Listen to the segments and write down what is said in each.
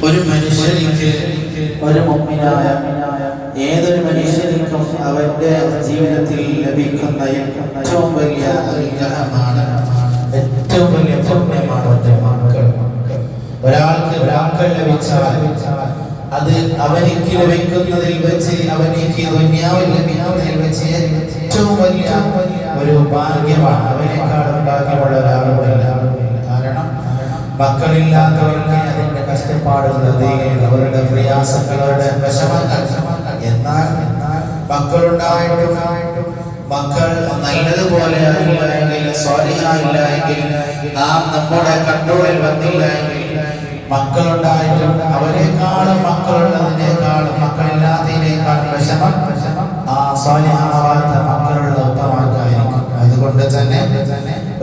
ഒരു മനുഷ്യനിക്ക് ഒരു മുഅ്മിനായ ഏതൊരു മനുഷ്യനിക്കും അവന്റെ ജീവിതത്തിൽ ലഭിക്കുന്ന ഏറ്റവും വലിയ അനുഗ്രഹമാണ്, ഏറ്റവും വലിയ പുണ്യമാണ് അവന്റെ മക്കൾ. ഒരാൾക്ക് മക്കൾ ലഭിച്ചാൽ അത് അവനിക്ക് ലഭിക്കുന്നതിൽ വെച്ച്, അവനിക്ക് ദുനിയാവിൽ ലഭിക്കുന്നതിൽ വെച്ച് ഏറ്റവും വലിയ ഒരു ഭാഗ്യമാണ്. അവനേക്കാളും ഭാഗ്യമുള്ള ഒരാളുമില്ല. കാരണം മക്കളില്ലാത്തവർക്ക് അതിന്റെ കഷ്ടപ്പാടുകൾ, അവരുടെ പ്രയാസങ്ങൾ, അവരുടെ വിഷമങ്ങൾ. എന്നാൽ മക്കളുണ്ടായിട്ടും മക്കൾ നല്ലതുപോലെ ആയില്ല എങ്കിൽ, സ്വാലിഹായില്ല എങ്കിൽ, നാം നമ്മുടെ കൺട്രോളിൽ വന്നില്ല എങ്കിൽ, മക്കളുണ്ടായിട്ടും അവരെക്കാളും മക്കളുള്ളതിനേക്കാളും മക്കളില്ലാത്തതിനേക്കാളും വിഷമം ആ സ്വാലിഹാവാത്ത മക്കളുള്ള ഉത്തമമാർക്കായിരിക്കും. അതുകൊണ്ട് തന്നെ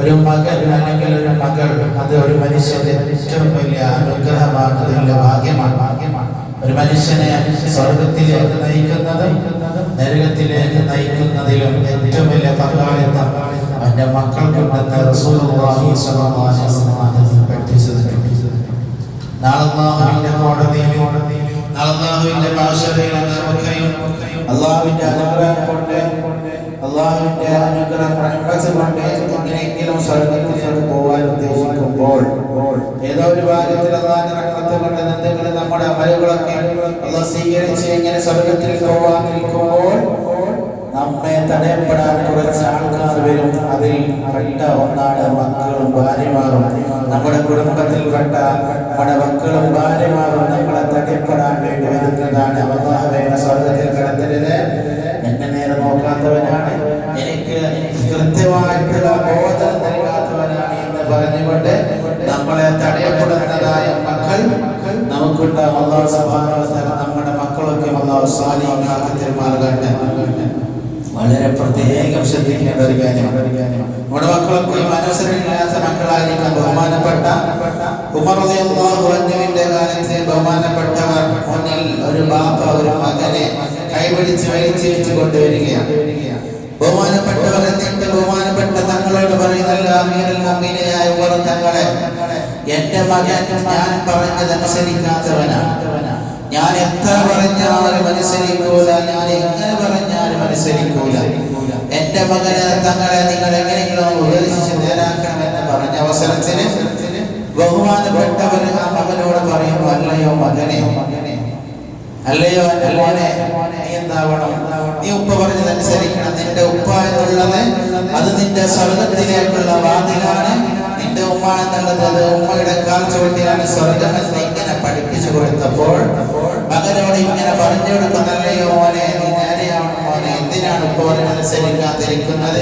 ഒരു മകൻ അല്ലെങ്കിൽ ഒരു മകൾ അത് ഒരു മനുഷ്യന്റെ ഏറ്റവും വലിയ അനുഗ്രഹമാണ്, വലിയ ഭാഗ്യമാണ്. ഒരു മനുഷ്യനെ സ്വർഗത്തിലേക്ക് നയിക്കുന്നതും നരകത്തിലേക്ക് നയിക്കുന്നതിലും ഏറ്റവും വലിയ പങ്കാളിത്തം അവന്റെ മക്കൾക്കുണ്ടെന്ന് റസൂലുള്ളാഹി സ്വല്ലല്ലാഹു അലൈഹി വസല്ലം പഠിപ്പിച്ചിട്ടുണ്ട്. നാളെ അല്ലാഹുവിന്റെ കോടതിയിൽ, അല്ലാഹുവിന്റെ ഭാഷയിൽ നമുക്കയും അല്ലാഹുവിന്റെ അനുഗ്രഹം കൊണ്ട്, അല്ലാഹുവിന്റെ അനുഗ്രഹം കൊണ്ട് എങ്ങനെയെങ്കിലും സ്വർഗ്ഗത്തിലേക്ക് പോകാൻ ഉദ്ദേശിക്കുമ്പോൾ, ഏതോ ഒരു ഭാഗത്തിൽ അല്ലാഹുവിന്റെ റഹ്മത്ത് കൊണ്ട് എന്തെങ്കിലും നമ്മുടെ അമലുകളൊക്കെ അല്ലാഹു സ്വീകരിച്ച് എങ്ങനെ സ്വർഗ്ഗത്തിൽ പോകാൻ നിൽക്കുമ്പോൾ നമ്മെ തടയപ്പെടാൻ കുറച്ച് ആൾക്കാർ വരും. അതിൽ പെട്ട ഒന്നാണ് മക്കളും ഭാര്യമാരും. നമ്മുടെ കുടുംബത്തിൽ പെട്ട നമ്മുടെ മക്കളും ഭാര്യമാരും നമ്മളെ തടയപ്പെടാൻ വേണ്ടി വരുന്നതാണ്. അല്ലാഹുവേ സ്വർഗ്ഗത്തിൽ കിടത്തരുത്, എന്നെ നേരെ നോക്കാത്തവനാണ്, എനിക്ക് കൃത്യമായിട്ടുള്ള ബോധം നൽകാത്തവനാണ് എന്ന് പറഞ്ഞുകൊണ്ട് നമ്മളെ തടയപ്പെടുന്നതായ മക്കൾ നമുക്കുണ്ടാകും. അല്ലാഹു സുബ്ഹാനഹു വ തആല നമ്മുടെ മക്കളൊക്കെ അല്ലാഹു സ്വാലിഹീങ്ങളാക്കി തരുമാറാകട്ടെ. വളരെ പ്രത്യേകം ശ്രദ്ധിക്കേണ്ട ഒരു കാര്യമാണ്. നമ്മുടെ മക്കളൊക്കെ മനസ്സിലില്ലാത്ത മക്കളായിരിക്കാം. ബഹുമാനപ്പെട്ട ഉമർ റളിയല്ലാഹു അൻഹുവിന്റെ കാലത്ത് ബഹുമാനപ്പെട്ടവർ മുന്നിൽ ഒരു ബാപ്പ ഒരു മകനെ കൈപിടിച്ച് വലിച്ചേച്ചു കൊണ്ടുവരികയാണ്. ബഹുമാനപ്പെട്ടവർ എന്നിട്ട് ബഹുമാനപ്പെട്ട തങ്ങളോട് പറയുന്നല്ല, അമീറുൽ മുഅ്മിനീനായ ഉമർ തങ്ങളെ, എന്റെ മകൻ ഞാൻ പറഞ്ഞതനുസരിക്കാത്തവനാണ്. ഞാൻ എത്ര പറഞ്ഞാലും അനുസരിക്കൂല, ഞാൻ എങ്ങനെ പറഞ്ഞാലും അനുസരിക്കൂല. എന്റെ മകന് തങ്ങളെ നിങ്ങൾ എങ്ങനെയെങ്കിലും ഉപദേശിച്ച് നേരാക്കണമെന്ന് പറഞ്ഞ അവസരത്തിന് ബഹുമാനപ്പെട്ടവർ ആ മകനോട് പറയുന്നു, അല്ലയോ മകനെ, അല്ലയോ എന്റെ മോനെ, നീ എന്താവണം? നീ ഉപ്പ പറഞ്ഞതനുസരിക്കണം. നിന്റെ ഉപ്പ എന്നുള്ളത് അത് നിന്റെ സ്വർഗത്തിലേക്കുള്ള വാതിലാണ്. നിന്റെ ഉമ്മ എന്നുള്ളത് അത് ഉമ്മയുടെ കാൽ ചുവട്ടിലാണ് സ്വർഗം എന്ന് ഇങ്ങനെ പഠിപ്പിച്ചു കൊടുത്തപ്പോൾ മകനോട് ഇങ്ങനെ പറഞ്ഞു കൊടുക്കുന്നല്ലയോ മോനെ, നീ നേരെയാവണം മോനെ, എന്തിനാണ് ഉപ്പ പറഞ്ഞതനുസരിക്കാതിരിക്കുന്നത്?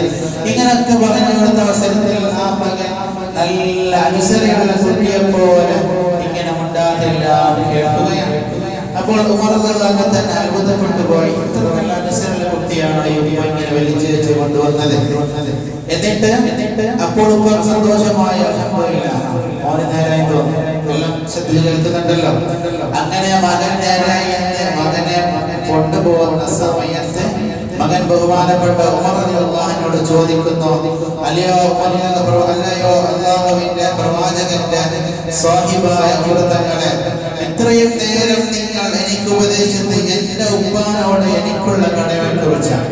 ഇങ്ങനൊക്കെ പറഞ്ഞു കൊടുത്ത അവസരത്തിൽ ആ മകൻ നല്ല അനുസരണയുള്ള കുട്ടിയെ പോലെ ഇങ്ങനെ ഉണ്ടാകില്ല കേൾക്കുകയാണ്. അപ്പോൾ ഉമർ റളിയല്ലാഹു തന്നെ അത്ഭുതപ്പെട്ടു പോയി. ഇത്ര നല്ല അനുസരണയുള്ള കുട്ടിയാണ് ഇങ്ങനെ വലിച്ചേച്ച് കൊണ്ടുവന്നത്. എന്നിട്ട് അപ്പോൾ ഉപ്പർ സന്തോഷമായി അൽഹംദുലില്ലാഹ് മോനെ നേരായി തോന്നി, എല്ലാം ശ്രദ്ധിച്ച് കേൾക്കുന്നുണ്ടല്ലോ. അങ്ങനെ മകൻ നേരായി എന്ന് മകനെ കൊണ്ടുപോകുന്ന സമയത്ത് മകൻ ബഹുമാനപ്പെട്ട ഉമർ റളിയല്ലാഹുവിനോട് ചോദിക്കുന്നു, അല്ലയോ അല്ലാഹുവിന്റെ പ്രവാചകന്റെ സ്വാഹിബായ ഉമർ തങ്ങളെ, ഇത്രയും നേരം നിങ്ങൾ എനിക്ക് ഉപദേശിച്ചത് എന്റെ ഉപ്പാനോട് എനിക്കുള്ള കടമയെ കുറിച്ചാണ്,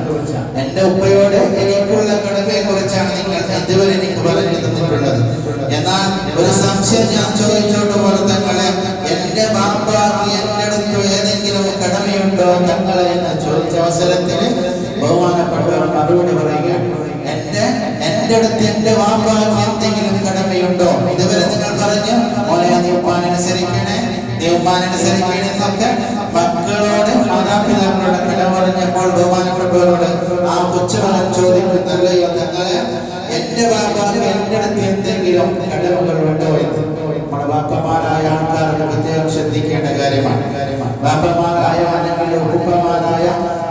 എന്റെ ഉപ്പയോട് എനിക്കുള്ള കടമയെ കുറിച്ചാണ് നിങ്ങൾ ഇതുവരെ എനിക്ക് പറഞ്ഞു തന്നിട്ടുള്ളത്. എന്നാൽ ഒരു സംശയം ഞാൻ ചോദിച്ചോട്ട് തങ്ങളെ, എന്റെ ബാപ്പാക്ക് എന്റെ അടുത്ത് ഏതെങ്കിലും കടമയുണ്ടോ തങ്ങളെ എന്ന് ചോദിച്ച അവസരത്തിന് ബഹുമാനപ്പെട്ടവർ മറുപടി പറയുകയാണ്, എന്റെ അടുത്ത് എന്റെ ബാപ്പാക്ക് എന്തെങ്കിലും കടമയുണ്ടോ? ഇതുവരെ നിങ്ങൾ പറഞ്ഞു മോനെ നീ ഉപ്പാനനുസരിക്കണേ, നീ ഉമ്മാനനുസരിക്കണേ എന്നൊക്കെ മക്കളോട് മാതാപിതാക്കളുടെ കടമ പറഞ്ഞപ്പോൾ ബഹുമാനപ്പെട്ടവരോട് ആ കൊച്ചുമകൻ ചോദിക്കുന്നല്ലോ, തങ്ങളെ എന്റെ ബാപ്പാക്ക് എന്റെ അടുത്ത് എന്തെങ്കിലും കടമകളുണ്ടോ എന്ന്. നമ്മുടെ ബാപ്പമാരായ ആൾക്കാരുടെ പ്രത്യേകം ശ്രദ്ധിക്കേണ്ട കാര്യമാണ്. ബാപ്പമാരായ അല്ലെങ്കിൽ ഉപ്പമാരായ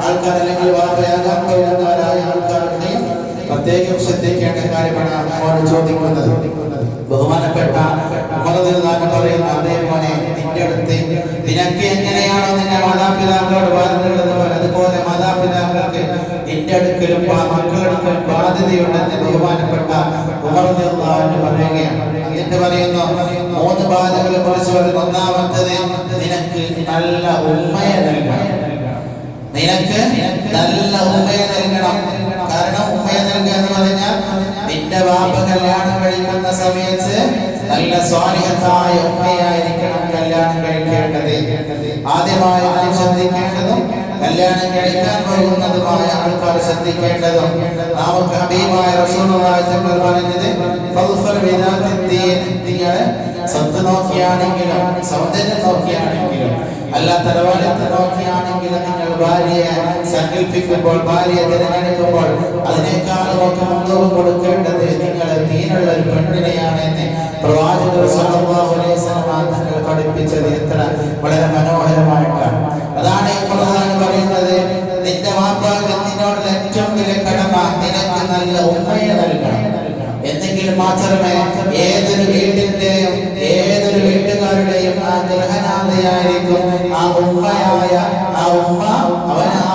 ആൾക്കാർ അല്ലെങ്കിൽ ബാപ്പയാകാൻ പോകുന്നവരായ ആൾക്കാരുടെയും പ്രത്യേകം ശ്രദ്ധിക്കേണ്ട കാര്യമാണ് അവരോട് ചോദിക്കുന്നത്. ബഹുമാനപ്പെട്ട പറയുന്ന അതേപോലെ നിന്റെ അടുത്ത് നിനക്ക് എങ്ങനെയാണോ നിന്റെ മാതാപിതാക്കളോട് ബാധ്യതയുള്ളത് അതുപോലെ മാതാപിതാക്കൾക്ക് നിന്റെ അടുക്കലും മക്കളടുക്കലും ബാധ്യതയുണ്ടെന്ന് ബഹുമാനപ്പെട്ട ഉമർ റളിയല്ലാഹു അൻഹു പറയുകയാണ്. എന്നിട്ട് പറയുന്നു, 3 ഉപാധികളെ കുറിച്ച് പറയുന്ന ഒന്നാമത്തത് നിനക്ക് നല്ല ഉമ്മയെ നൽകണം. നിനക്ക് നല്ല ഉമ്മയെ നൽകണം. കാരണം ഉമ്മയെ നൽകുക എന്ന് പറഞ്ഞാൽ നിന്റെ വാപ്പ കല്യാണം കഴിക്കുന്ന സമയത്ത് നല്ല സ്വാലിഹത്തായ ഉമ്മയായിരിക്കണം കല്യാണം കഴിക്കേണ്ടത്. ആദ്യമായി നാം ശ്രദ്ധിക്കേണ്ടതും കല്യാണം കഴിക്കാൻ പോകുന്നതുമായ ആൾക്കാർ ശ്രദ്ധിക്കേണ്ടതും നമുക്ക് ഹബീബായ റസൂലുള്ളാഹി തങ്ങൾ പറഞ്ഞത് നിങ്ങളെ സ്വത്ത് നോക്കിയാണെങ്കിലും സൗന്ദര്യം നോക്കിയാണെങ്കിലും അല്ല തറവാലത്ത് നോക്കിയാണെങ്കിലും നിങ്ങൾ ഭാര്യയെ സങ്കല്പിക്കുമ്പോൾ ഭാര്യയെ തിരഞ്ഞെടുക്കുമ്പോൾ അതിനേക്കാളും ഒക്കെ മുൻതൂക്കം കൊടുക്കേണ്ടത് നിങ്ങൾ ദീനുള്ള ഒരു പെണ്ണിനെയാണെന്ന് പ്രവാചകർ സ്വല്ലല്ലാഹു അലൈഹി വസല്ലം തങ്ങൾ പഠിപ്പിച്ചത് എത്ര വളരെ മനോഹരമായിട്ടാണ്. അതാണ് ഖുർആൻ പറയുന്നത്, നിന്റെ വാപ്പാക്ക് നിന്നോടുള്ള ഏറ്റവും വലിയ കടമ നിനക്ക് നല്ല ഉമ്മയെ നൽകണം. എന്നെങ്കിൽ മാത്രമേ ഏതൊരു വീട്ടിന്റെയും ഏതൊരു വീട്ടുകാരുടെയും ആ ഗൃഹനാഥയായിരിക്കും ആ ഉമ്മയായ ആ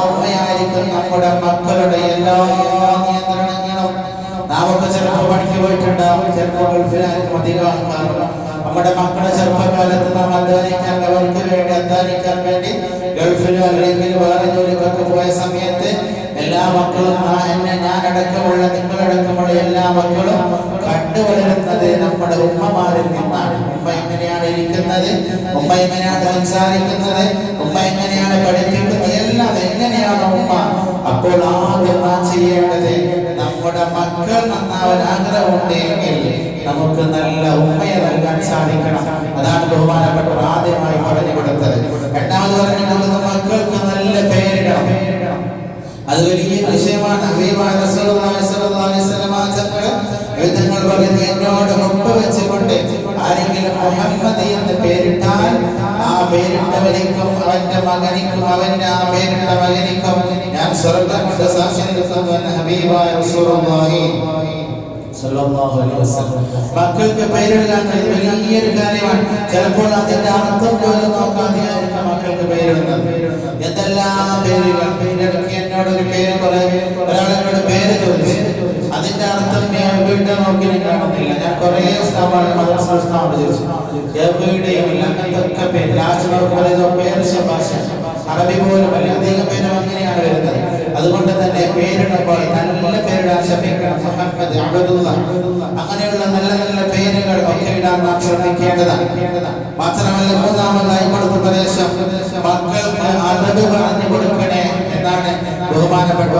ഉമ്മയായിരിക്കും നമ്മുടെ മക്കളുടെ എല്ലാ നിയന്ത്രണങ്ങളും. നാമൊക്കെ ചിലപ്പോൾ പണിക്ക് പോയിട്ടുണ്ടാവും, ചിലപ്പോൾ ഗൾഫിലായിരിക്കും അധികം ആൾക്കാരും. നമ്മുടെ മക്കളെ ചെറുപ്പകാലത്ത് നാം അധ്വാനിക്കാൻ അവർക്ക് വേണ്ടി അധ്വാനിക്കാൻ വേണ്ടി ഗൾഫിലോ അല്ലെങ്കിൽ വേറെ ജോലിക്കൊക്കെ പോയ സമയത്ത് എല്ലാ മക്കളും ഞാനടക്കമുള്ള നിങ്ങളടക്കമുള്ള എല്ലാ മക്കളും കണ്ടുവരുന്നത് നമ്മുടെ ഉമ്മമാരിൽ നിന്നാണ്. ഉമ്മ എങ്ങനെയാണ് ഇരിക്കുന്നത്, ഉമ്മ എങ്ങനെയാണ് സംസാരിക്കുന്നത്, ഉമ്മ എങ്ങനെയാണ് പഠിപ്പിക്കുന്നത്, എല്ലാം എങ്ങനെയാണ് ഉമ്മ. അപ്പോൾ ആദ്യം നാം ചെയ്യേണ്ടത് നമ്മുടെ മക്കൾ നന്നാവാൻ ആഗ്രഹമുണ്ടെങ്കിൽ നമുക്ക് നല്ല ഉമ്മയെ നൽകാൻ സാധിക്കണം. അതാണ് ബഹുമാനപ്പെട്ടവർ ആദ്യമായി പറഞ്ഞു കൊടുത്തത്. രണ്ടാമത് പറഞ്ഞു കൊടുക്കുന്ന മക്കൾക്ക് നല്ല പേരിടണം. അത് വലിയ വിഷയമാണ്. ഹബീബായ റസൂലുള്ളാഹി സ്വല്ലല്ലാഹു അലൈഹി വസല്ലം തങ്ങൾ പറയുന്നു, എന്നോട് മുമ്പ് വെച്ചുകൊണ്ട് ആരെങ്കിലും മുഹമ്മദ് എന്ന് പേരിട്ടാൽ ആ പേരിട്ടവനിക്കും അവന്റെ മകനിക്കും അവന്റെ ആ പേരിട്ട മകനിക്കും ഞാൻ സ്വർഗ്ഗം കൊണ്ട് സാക്ഷി നിൽക്കുമെന്ന് ഹബീബായ റസൂലുള്ളാഹി സ്വല്ലല്ലാഹു അലൈഹി വസല്ലം. മക്കൾക്ക് പേരിടുക വലിയൊരു കാര്യമാണ്. ചിലപ്പോൾ അതിന്റെ അർത്ഥം പോലും നോക്കാതെയായിരിക്കും മക്കൾക്ക് പേരിടുന്നത്. എന്തെല്ലാം പേരുകൾ. ഇതിനിടയ്ക്ക് എന്നോടൊരു പേര് ഒരാളെന്നോട് പേര് ചോദിച്ചു. അതിന്റെ അർത്ഥം ഞാൻ വീട്ടിൽ നോക്കി കാണുന്നില്ല. ഞാൻ കുറെ സ്ഥാപനം ചോദിച്ചു, എവിടെയും ഇല്ല. അങ്ങനത്തെ പേര് ലാസ്റ്റ് നോക്കുമ്പോൾ പേര് ഭാഷ അറബി പോലുമല്ല, അധികം പേരും അങ്ങനെയാണ് വരുന്നത്. അതുകൊണ്ട് തന്നെ പേരിടുമ്പോൾ നല്ല പേരിടാൻ ശ്രമിക്കണം. മുഹമ്മദ്, അബ്ദുള്ള, അങ്ങനെയുള്ള നല്ല നല്ല പേരുകൾ ഒക്കെ ഇടാൻ നാം ശ്രമിക്കേണ്ടതാണ്. മാത്രമല്ല മൂന്നാമതായി കൊടുത്ത ഉപദേശം മക്കൾക്ക് അദബ് പറഞ്ഞു കൊടുക്കണേ എന്നാണ് ബഹുമാനപ്പെട്ട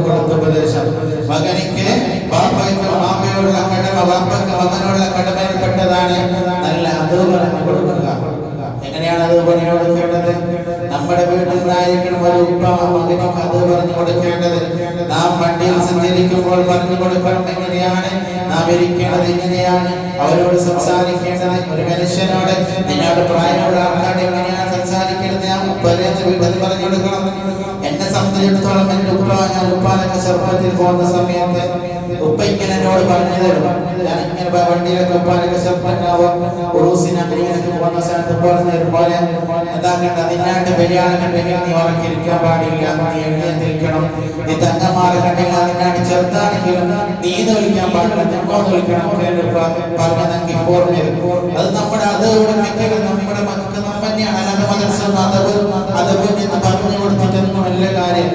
കൊടുത്ത ഉപദേശം. മകനിക്ക് ബാപ്പയ്ക്ക് മാമയുള്ള കടമ, ബാപ്പയ്ക്ക് മകനുള്ള കടമയിൽപ്പെട്ടതാണ് നല്ല അദബ് പറഞ്ഞു കൊടുക്കുക. എങ്ങനെയാണ് അത് പറഞ്ഞു കൊടുക്കേണ്ടത്? നമ്മുടെ വീട്ടിലായിരിക്കണം ഒരു ഉപ്പ മകനിക്ക് അത് പറഞ്ഞു കൊടുക്കേണ്ടത്. നാം വണ്ടിയിൽ സഞ്ചരിക്കുമ്പോൾ പറഞ്ഞു കൊടുക്കണം എങ്ങനെയാണ് നാം ഇരിക്കേണ്ടത്, എങ്ങനെയാണ് അവരോട് സംസാരിക്കേണ്ടത്. ഒരു മനുഷ്യനോട് നിന്നോട് പ്രായമുള്ള ആൾക്കാട് എങ്ങനെയാണ് സംസാരിക്കേണ്ടത് ഞാൻ ഉപ്പരേന്ന് വീട്ടിൽ പറഞ്ഞു കൊടുക്കണം. എന്നെ സംബന്ധിച്ചിടത്തോളം എന്റെ ഞാൻ ഉപ്പാനൊക്കെ ചെറുപ്പത്തിൽ പോകുന്ന സമയത്ത് ഉപ്പ ഇങ്ങനെ എന്നോട് പറഞ്ഞു തരും. ഞാൻ ഇങ്ങനെ വണ്ടിയിലൊക്കെ ഉപ്പാനൊക്കെ ചെറുപ്പനാവും ഉറൂസിനൊക്കെ പോകുന്ന സ്ഥലത്ത് പറഞ്ഞു തരും പോലെ എന്താക്കണ്ട, നിന്നാണ്ട് വലിയ ആളെ കണ്ടെങ്കിൽ നീ ഉറക്കിരിക്കാൻ പാടില്ല, നീ എഴുതി നിൽക്കണം. നീ തങ്ങന്മാരെ കണ്ടെങ്കിൽ അതിനാണ്ട് ചെറുതാണെങ്കിലും നീ വിളിക്കാൻ പാടില്ല, ഞമ്മോന്ന് വിളിക്കണം പറഞ്ഞതെങ്കിൽ ഇപ്പോൾ അത് നമ്മുടെ അതോടെ നമ്മുടെ മക്കൾക്ക് നമ്മ തന്നെയാണ്. അല്ലാതെ മദർസൊന്നും അതവ് എന്ന് പറഞ്ഞു കൊടുത്തിട്ടൊന്നും നല്ല കാര്യം.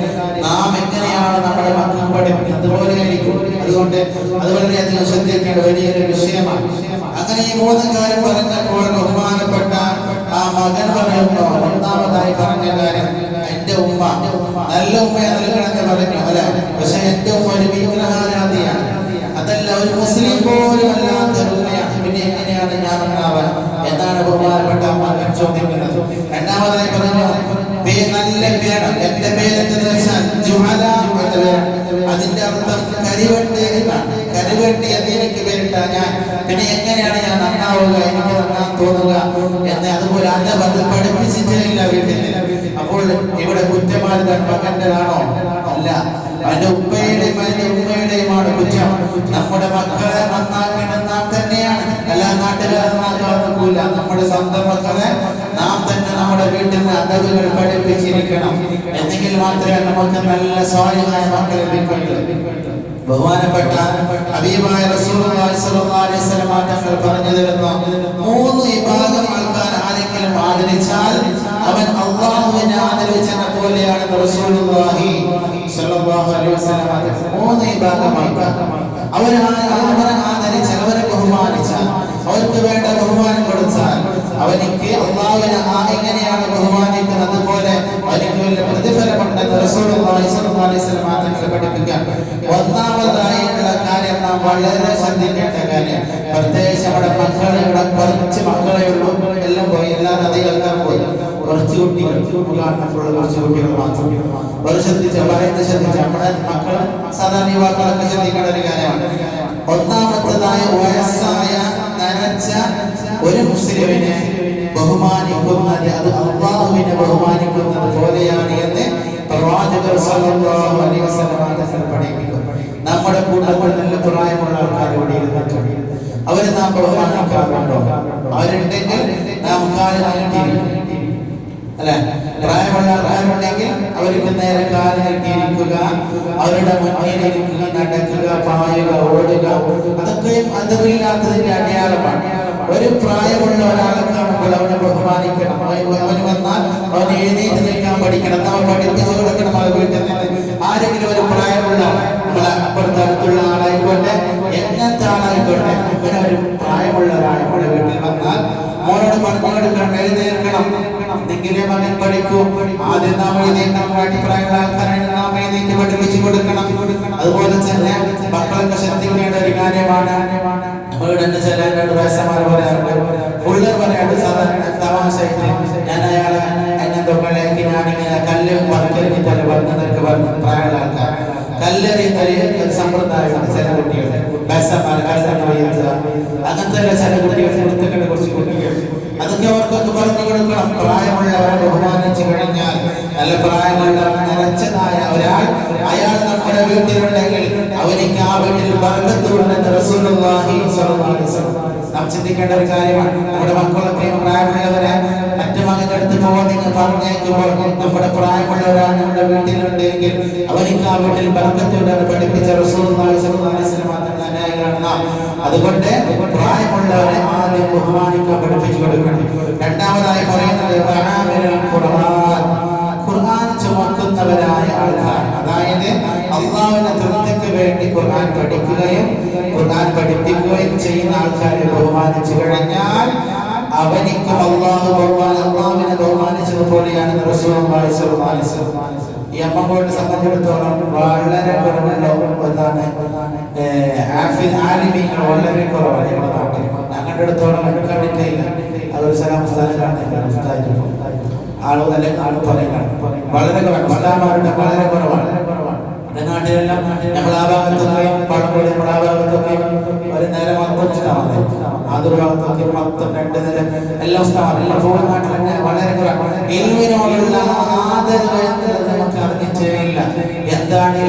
നാം എങ്ങനെയാണ് നമ്മുടെ മക്കൾ പഠിപ്പിക്കുന്നത് അതുപോലെ ആയിരിക്കും. അതുകൊണ്ട് അത് വളരെയധികം ശ്രദ്ധിക്കേണ്ട വലിയൊരു വിഷയമാണ്. അങ്ങനെ ഈ മൂന്ന് കാര്യം പറഞ്ഞപ്പോൾ ബഹുമാനപ്പെട്ട ആ മകൻ പറയുന്നു, ഒന്നാമതായി പറഞ്ഞ കാര്യം എന്റെ ഉമ്മ നല്ല ഉമ്മയെ നൽകണമെന്ന് പറഞ്ഞു. അല്ല, പക്ഷെ എന്റെ ഉമ്മ ഒരു വിഗ്രഹാരാധിയാണ്. അതല്ല, ഒരു മുസ്ലിം പോലും അല്ലാത്ത ഉമ്മയാണ്. പിന്നെ എങ്ങനെയാണ് ഞാൻ ഉണ്ടാവാൻ എന്നാണ് ബഹുമാനപ്പെട്ട മകൻ ചോദിക്കുന്നത്. രണ്ടാമതായി പറഞ്ഞു നല്ല പേരാണ്. എന്റെ പേരെന്തെന്ന് വെച്ചാൽ ജുഹല എന്ന പേരാണ്. അതിന്റെ അർത്ഥം കരിവെട്ടി എന്നാണ്. കരിവെട്ടി എന്ന് എനിക്ക് പേരിട്ട ഞാൻ പിന്നെ എങ്ങനെയാണ് ഞാൻ നന്നാവുക, എനിക്ക് നന്നാൻ തോന്നുക എന്ന്. അതുപോലെ അത് പഠിപ്പിച്ചിട്ടില്ല വീട്ടിൽ. അപ്പോൾ ഇവിടെ കുറ്റമായത് മകന്റെതാണോ? അല്ല, അവന്റെ ഉപ്പയുടെയും അവന്റെ ഉമ്മയുടെയുമാണ് കുറ്റം. നമ്മുടെ മക്കളെ നന്നാക്കേണ്ടത് നാം തന്നെയാണ്. എല്ലാ നാട്ടുകാരെ നന്നാക്കാൻ നോക്കൂല. നമ്മുടെ സ്വന്തം മക്കളെ നാം തന്നെ നമ്മുടെ വീട്ടിൽ അതവുകൾ പഠിപ്പിച്ചിരിക്കണം. എന്നെങ്കിൽ മാത്രമേ നമുക്ക് നല്ല സ്വാധീനമായ മക്കളെ ലഭിക്കുകയുള്ളൂ. ബഹുമാനപ്പെട്ട ഹബീബായ റസൂലുള്ളാഹി സ്വല്ലല്ലാഹു അലൈഹി വസല്ലം തങ്ങൾ പറഞ്ഞു തരുന്നു, 3 വിഭാഗം ആൾക്കാർ ആരെങ്കിലും ആദരിച്ചാൽ അവൻ അല്ലാഹുവിനെ ആദരിച്ചത് പോലെയാണ് റസൂലുള്ളാഹി സ്വല്ലല്ലാഹു അലൈഹി വസല്ലം തങ്ങൾ. 3 വിഭാഗം ആൾക്കാർ അവരെ ആദരിച്ചാൽ, അവരെ ബഹുമാനിച്ചാൽ, അവർക്ക് വേണ്ട ബഹുമാനം കൊടുത്താൽ അവനിക്ക് അല്ലാഹുവിനെ എങ്ങനെയാണ് ബഹുമാനിക്കുന്നത് പോലെ അവനിക്ക് വലിയ പ്രതിഫലമുണ്ടെന്ന് റസൂലുള്ളാഹി സ്വല്ലല്ലാഹു അലൈഹി വസല്ലം തങ്ങൾ പഠിപ്പിക്കുകയാണ്. ഒന്നാമതായുള്ള കാര്യം നാം വളരെ ശ്രദ്ധിക്കേണ്ട കാര്യം, പ്രത്യേകിച്ച് നമ്മുടെ മക്കളെ, ഇവിടെ കുറച്ച് മക്കളെ ഉള്ളൂ, എല്ലാം പോയി, എല്ലാ നദികൾക്കാർ പോയി, കുറച്ച് കുട്ടികൾ, കുറച്ച് കുട്ടികൾ മാത്രം. ഒരു പറയുന്നത് ശ്രദ്ധിച്ച നമ്മുടെ മക്കളും സാധാരണ യുവാക്കളൊക്കെ ശ്രദ്ധിക്കേണ്ട ഒരു കാര്യമാണ്. ഒന്നാമത്തേതായ വയസ്സായ നരച്ച ഒരു മുസ്ലിമിനെ ബഹുമാനിക്കുന്നത് അത് അല്ലാഹുവിനെ ബഹുമാനിക്കുന്നത് പോലെയാണ് എന്ന് പ്രവാചകർ സല്ലല്ലാഹു അലൈഹി വസല്ലം തങ്ങൾ പഠിപ്പിക്കുന്നു. നമ്മുടെ കൂട്ടത്തിൽ നല്ല പ്രായമുള്ള ആൾക്കാർ ഇവിടെ ഇരുന്നിട്ടുണ്ട്, അവരെ നാം ബഹുമാനിക്കാറുണ്ടോ? അവരുണ്ടെങ്കിൽ നാം കാലം നീട്ടിയിരിക്കും, അല്ലെ? പ്രായമുള്ള ആൾക്കാരുണ്ടെങ്കിൽ അവർക്ക് നേരെ കാല് നീട്ടിയിരിക്കുക, അവരുടെ മുന്നിലിരിക്കുക, നടക്കുക, പായുക, ഓടുക, അതൊക്കെയും അതവില്ലാത്തതിന്റെ അടയാളമാണ്. ഒരു പ്രായമുള്ള ഒരാളെ കാണുമ്പോൾ അവനെ ബഹുമാനിക്കണം. അവന് വന്നാൽ അവന് എഴുന്നേറ്റ് നിൽക്കാൻ പഠിക്കണം, നമ്മൾ പഠിപ്പിച്ചു കൊടുക്കണം. അവൻ വീട്ടിൽ നിന്ന് ആരെങ്കിലും ഒരു പ്രായമുള്ള, നമ്മളെ അപ്പുറത്ത് അടുത്തുള്ള ആളായിക്കോട്ടെ, എങ്ങനത്തെ ആളായിക്കോട്ടെ, അങ്ങനെ ഒരു പ്രായമുള്ള ഒരാൾ നമ്മുടെ വീട്ടിൽ വന്നാൽ മോനോട് പറഞ്ഞു കൊടുക്കണം, എഴുന്നേൽക്കണം, എന്തെങ്കിലും മകൻ പഠിക്കൂ. ആദ്യം നാം എഴുന്നേൽക്കണം. പ്രായമുള്ള ആൾക്കാരാണ് നാം എഴുന്നേറ്റ് പഠിപ്പിച്ചു കൊടുക്കണം. അതുപോലെ തന്നെ മക്കളൊക്കെ ശ്രദ്ധിക്കേണ്ട ഒരു കാര്യമാണ്. നമ്മളുടെ തന്നെ ചില വയസ്സന്മാർ പറയാറുണ്ട്, പിള്ളേർ പറയാറുണ്ട്, സാധാരണ തമാശയായിട്ട്, ഞാൻ അയാളെ എന്നെന്തൊക്കെ ഞാനിങ്ങനെ കല്ല് പറിക്കെറിഞ്ഞിട്ടല്ല പറഞ്ഞതൊക്കെ പറഞ്ഞു. പ്രായമുള്ള ആൾക്കാർ കല്ലെറിയുന്ന സമ്പ്രദായമുണ്ട് ചില കുട്ടികൾ, വയസ്സന്മാർ കല്ലെറിഞ്ഞ അങ്ങനത്തെ ചില കുട്ടികൾ, കൊടുത്തേണ്ട കുറച്ച് കുട്ടികൾ, അതൊക്കെ അവർക്കൊക്കെ പറഞ്ഞു കൊടുക്കണം. പ്രായമുള്ളവരെ ബഹുമാനിച്ചു കഴിഞ്ഞാൽ, നല്ല പ്രായമുള്ള നിറച്ചതായ ഒരാൾ അയാൾ നമ്മുടെ വീട്ടിലുണ്ടെങ്കിൽ അവനിക്ക് ആ വീട്ടിൽ ബർക്കത്തുണ്ടെന്ന് റസൂലുള്ളാഹി സ്വല്ലല്ലാഹു അലൈഹി വസല്ലം. നാം ചിന്തിക്കേണ്ട ഒരു കാര്യമാണ്. നമ്മുടെ മക്കളൊക്കെ പ്രായമുള്ളവരെ മറ്റു മകന്റെ അടുത്ത് പോകാൻ നിങ്ങൾ പറഞ്ഞേക്കുമ്പോൾ നമ്മുടെ പ്രായമുള്ളവരാണ് നമ്മുടെ വീട്ടിലുണ്ടെങ്കിൽ അവനിക്ക് ആ വീട്ടിൽ ബർക്കത്തുണ്ടെന്ന് പഠിപ്പിച്ച റസൂലുള്ളാഹി സ്വല്ലല്ലാഹു അലൈഹി വസല്ലം അനുയായികളാണ് നാം. അതുകൊണ്ട് പ്രായമുള്ളവരെ ആദ്യം ബഹുമാനിക്കാൻ പഠിപ്പിച്ചു കൊടുക്കണം. രണ്ടാമതായി പറയുന്നത് ഖുർആൻ ചുമക്കുന്നവരായ ആൾക്കാർ, അതായത് അല്ലാഹുവിന്റെ തൃപ്തിക്ക് വേണ്ടി ഖുർആൻ പഠിക്കുകയും ഖുർആൻ പഠിപ്പിക്കുകയും ചെയ്യുന്ന ആൾക്കാരെ ബഹുമാനിച്ചു കഴിഞ്ഞാൽ അവനിക്കും അല്ലാഹുവിനെ ബഹുമാനിച്ചത് പോലെയാണ് റസൂലുള്ളാഹി സ്വല്ലല്ലാഹു അലൈഹി വസല്ലം. ഈ അമ്മമ്മോടെ സംബന്ധിച്ചിടത്തോളം വളരെ കുറവുള്ള ഒന്നാണ് ആലിമീങ്ങൾ, വളരെ കുറവാണ് നമ്മുടെ നാട്ടിൽ. ഞങ്ങളുടെ അടുത്തോളം കണ്ടിട്ടില്ല. അതൊരു സ്ഥലം കാണില്ല, ആള് നല്ല ആള് പറയുകയാണ്, വളരെ കുറവാണ്. മലയാളമാരുടെ വളരെ കുറവാണ് നമ്മുടെ നാട്ടിലെല്ലാം. നമ്മൾ ആ ഭാഗത്തൊക്കെയും പഴംപൊടി, നമ്മുടെ ആ ഭാഗത്തൊക്കെയും ഒരു നേരം മൊത്തം ഇഷ്ടമാണ്, അതൊരു ഭാഗത്തൊക്കെ മൊത്തം 2 നേരം എല്ലാം ഇഷ്ടമാണ്. എല്ലാം പോകുന്ന നാട്ടിൽ തന്നെ വളരെ കുറവാണ്. ഇൽമിനോടുള്ള ആദരവ് നമുക്ക് അറിഞ്ഞിട്ടില്ല. എന്താണ്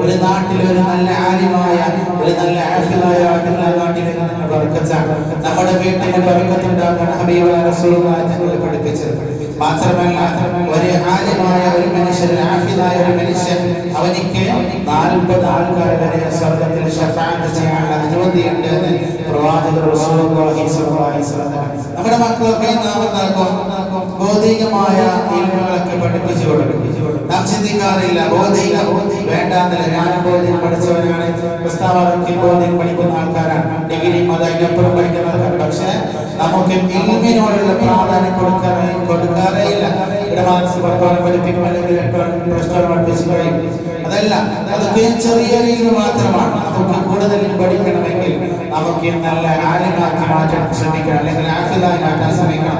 ഒരു നാട്ടിൽ ഒരു നല്ല ആലിമായ, ഒരു നല്ല ആഫിലായ ആളുള്ള നാട്ടിലേക്ക് നമ്മൾ ബർക്കത്താണ്. നമ്മുടെ വീട്ടിൽ ബർക്കത്തുണ്ടാകാൻ ഹബീബായ റസൂലുള്ളാഹി തങ്ങൾ പഠിപ്പിച്ചത്. മാത്രമല്ല ഒരു ആലിമായ ഒരു മനുഷ്യൻ, ആഫിലായ ഒരു മനുഷ്യൻ, അവനിക്ക് 40 ആൾക്കാരെ വരെ സ്വർഗ്ഗത്തിൽ ശഫാഅത്ത് ചെയ്യാനുള്ള അനുമതിയുണ്ട് എന്ന് പ്രവാചകർ റസൂലുള്ളാഹി സ്വല്ലല്ലാഹു അലൈഹി വസല്ലം. നമ്മുടെ മക്കളൊക്കെ നാം ഭൗതികമായ ഇൽമുകളൊക്കെ പഠിപ്പിച്ചു കൊടുക്കും. നാം ചിന്തിക്കാറില്ല, ഭൗതികം വേണ്ടാന്നല്ല. ഞാനും ഭൗതികം പഠിച്ചവനാണ്, പുസ്തകത്തിൽ ഭൗതികം പഠിക്കുന്ന ആൾക്കാരാണ്, ഡിഗ്രി അതിനപ്പുറം പഠിക്കുന്ന ആൾക്കാർ. പക്ഷെ നമുക്ക് ഇൽമിനോടുള്ള പ്രാധാന്യം കൊടുക്കാറേ ഇല്ല. ഇവിടെ മാനസിക പഠിപ്പിക്കും, അല്ലെങ്കിൽ പഠിപ്പിച്ചു കഴിയും. അതല്ല, അതൊക്കെ ചെറിയ ഇൽമു മാത്രമാണ്. നമുക്ക് കൂടുതൽ പഠിക്കണമെങ്കിൽ നമുക്ക് നല്ല ആലിമാക്കി മാറ്റാൻ ശ്രമിക്കണം, അല്ലെങ്കിൽ ആഫിലായി മാറ്റാൻ ശ്രമിക്കണം.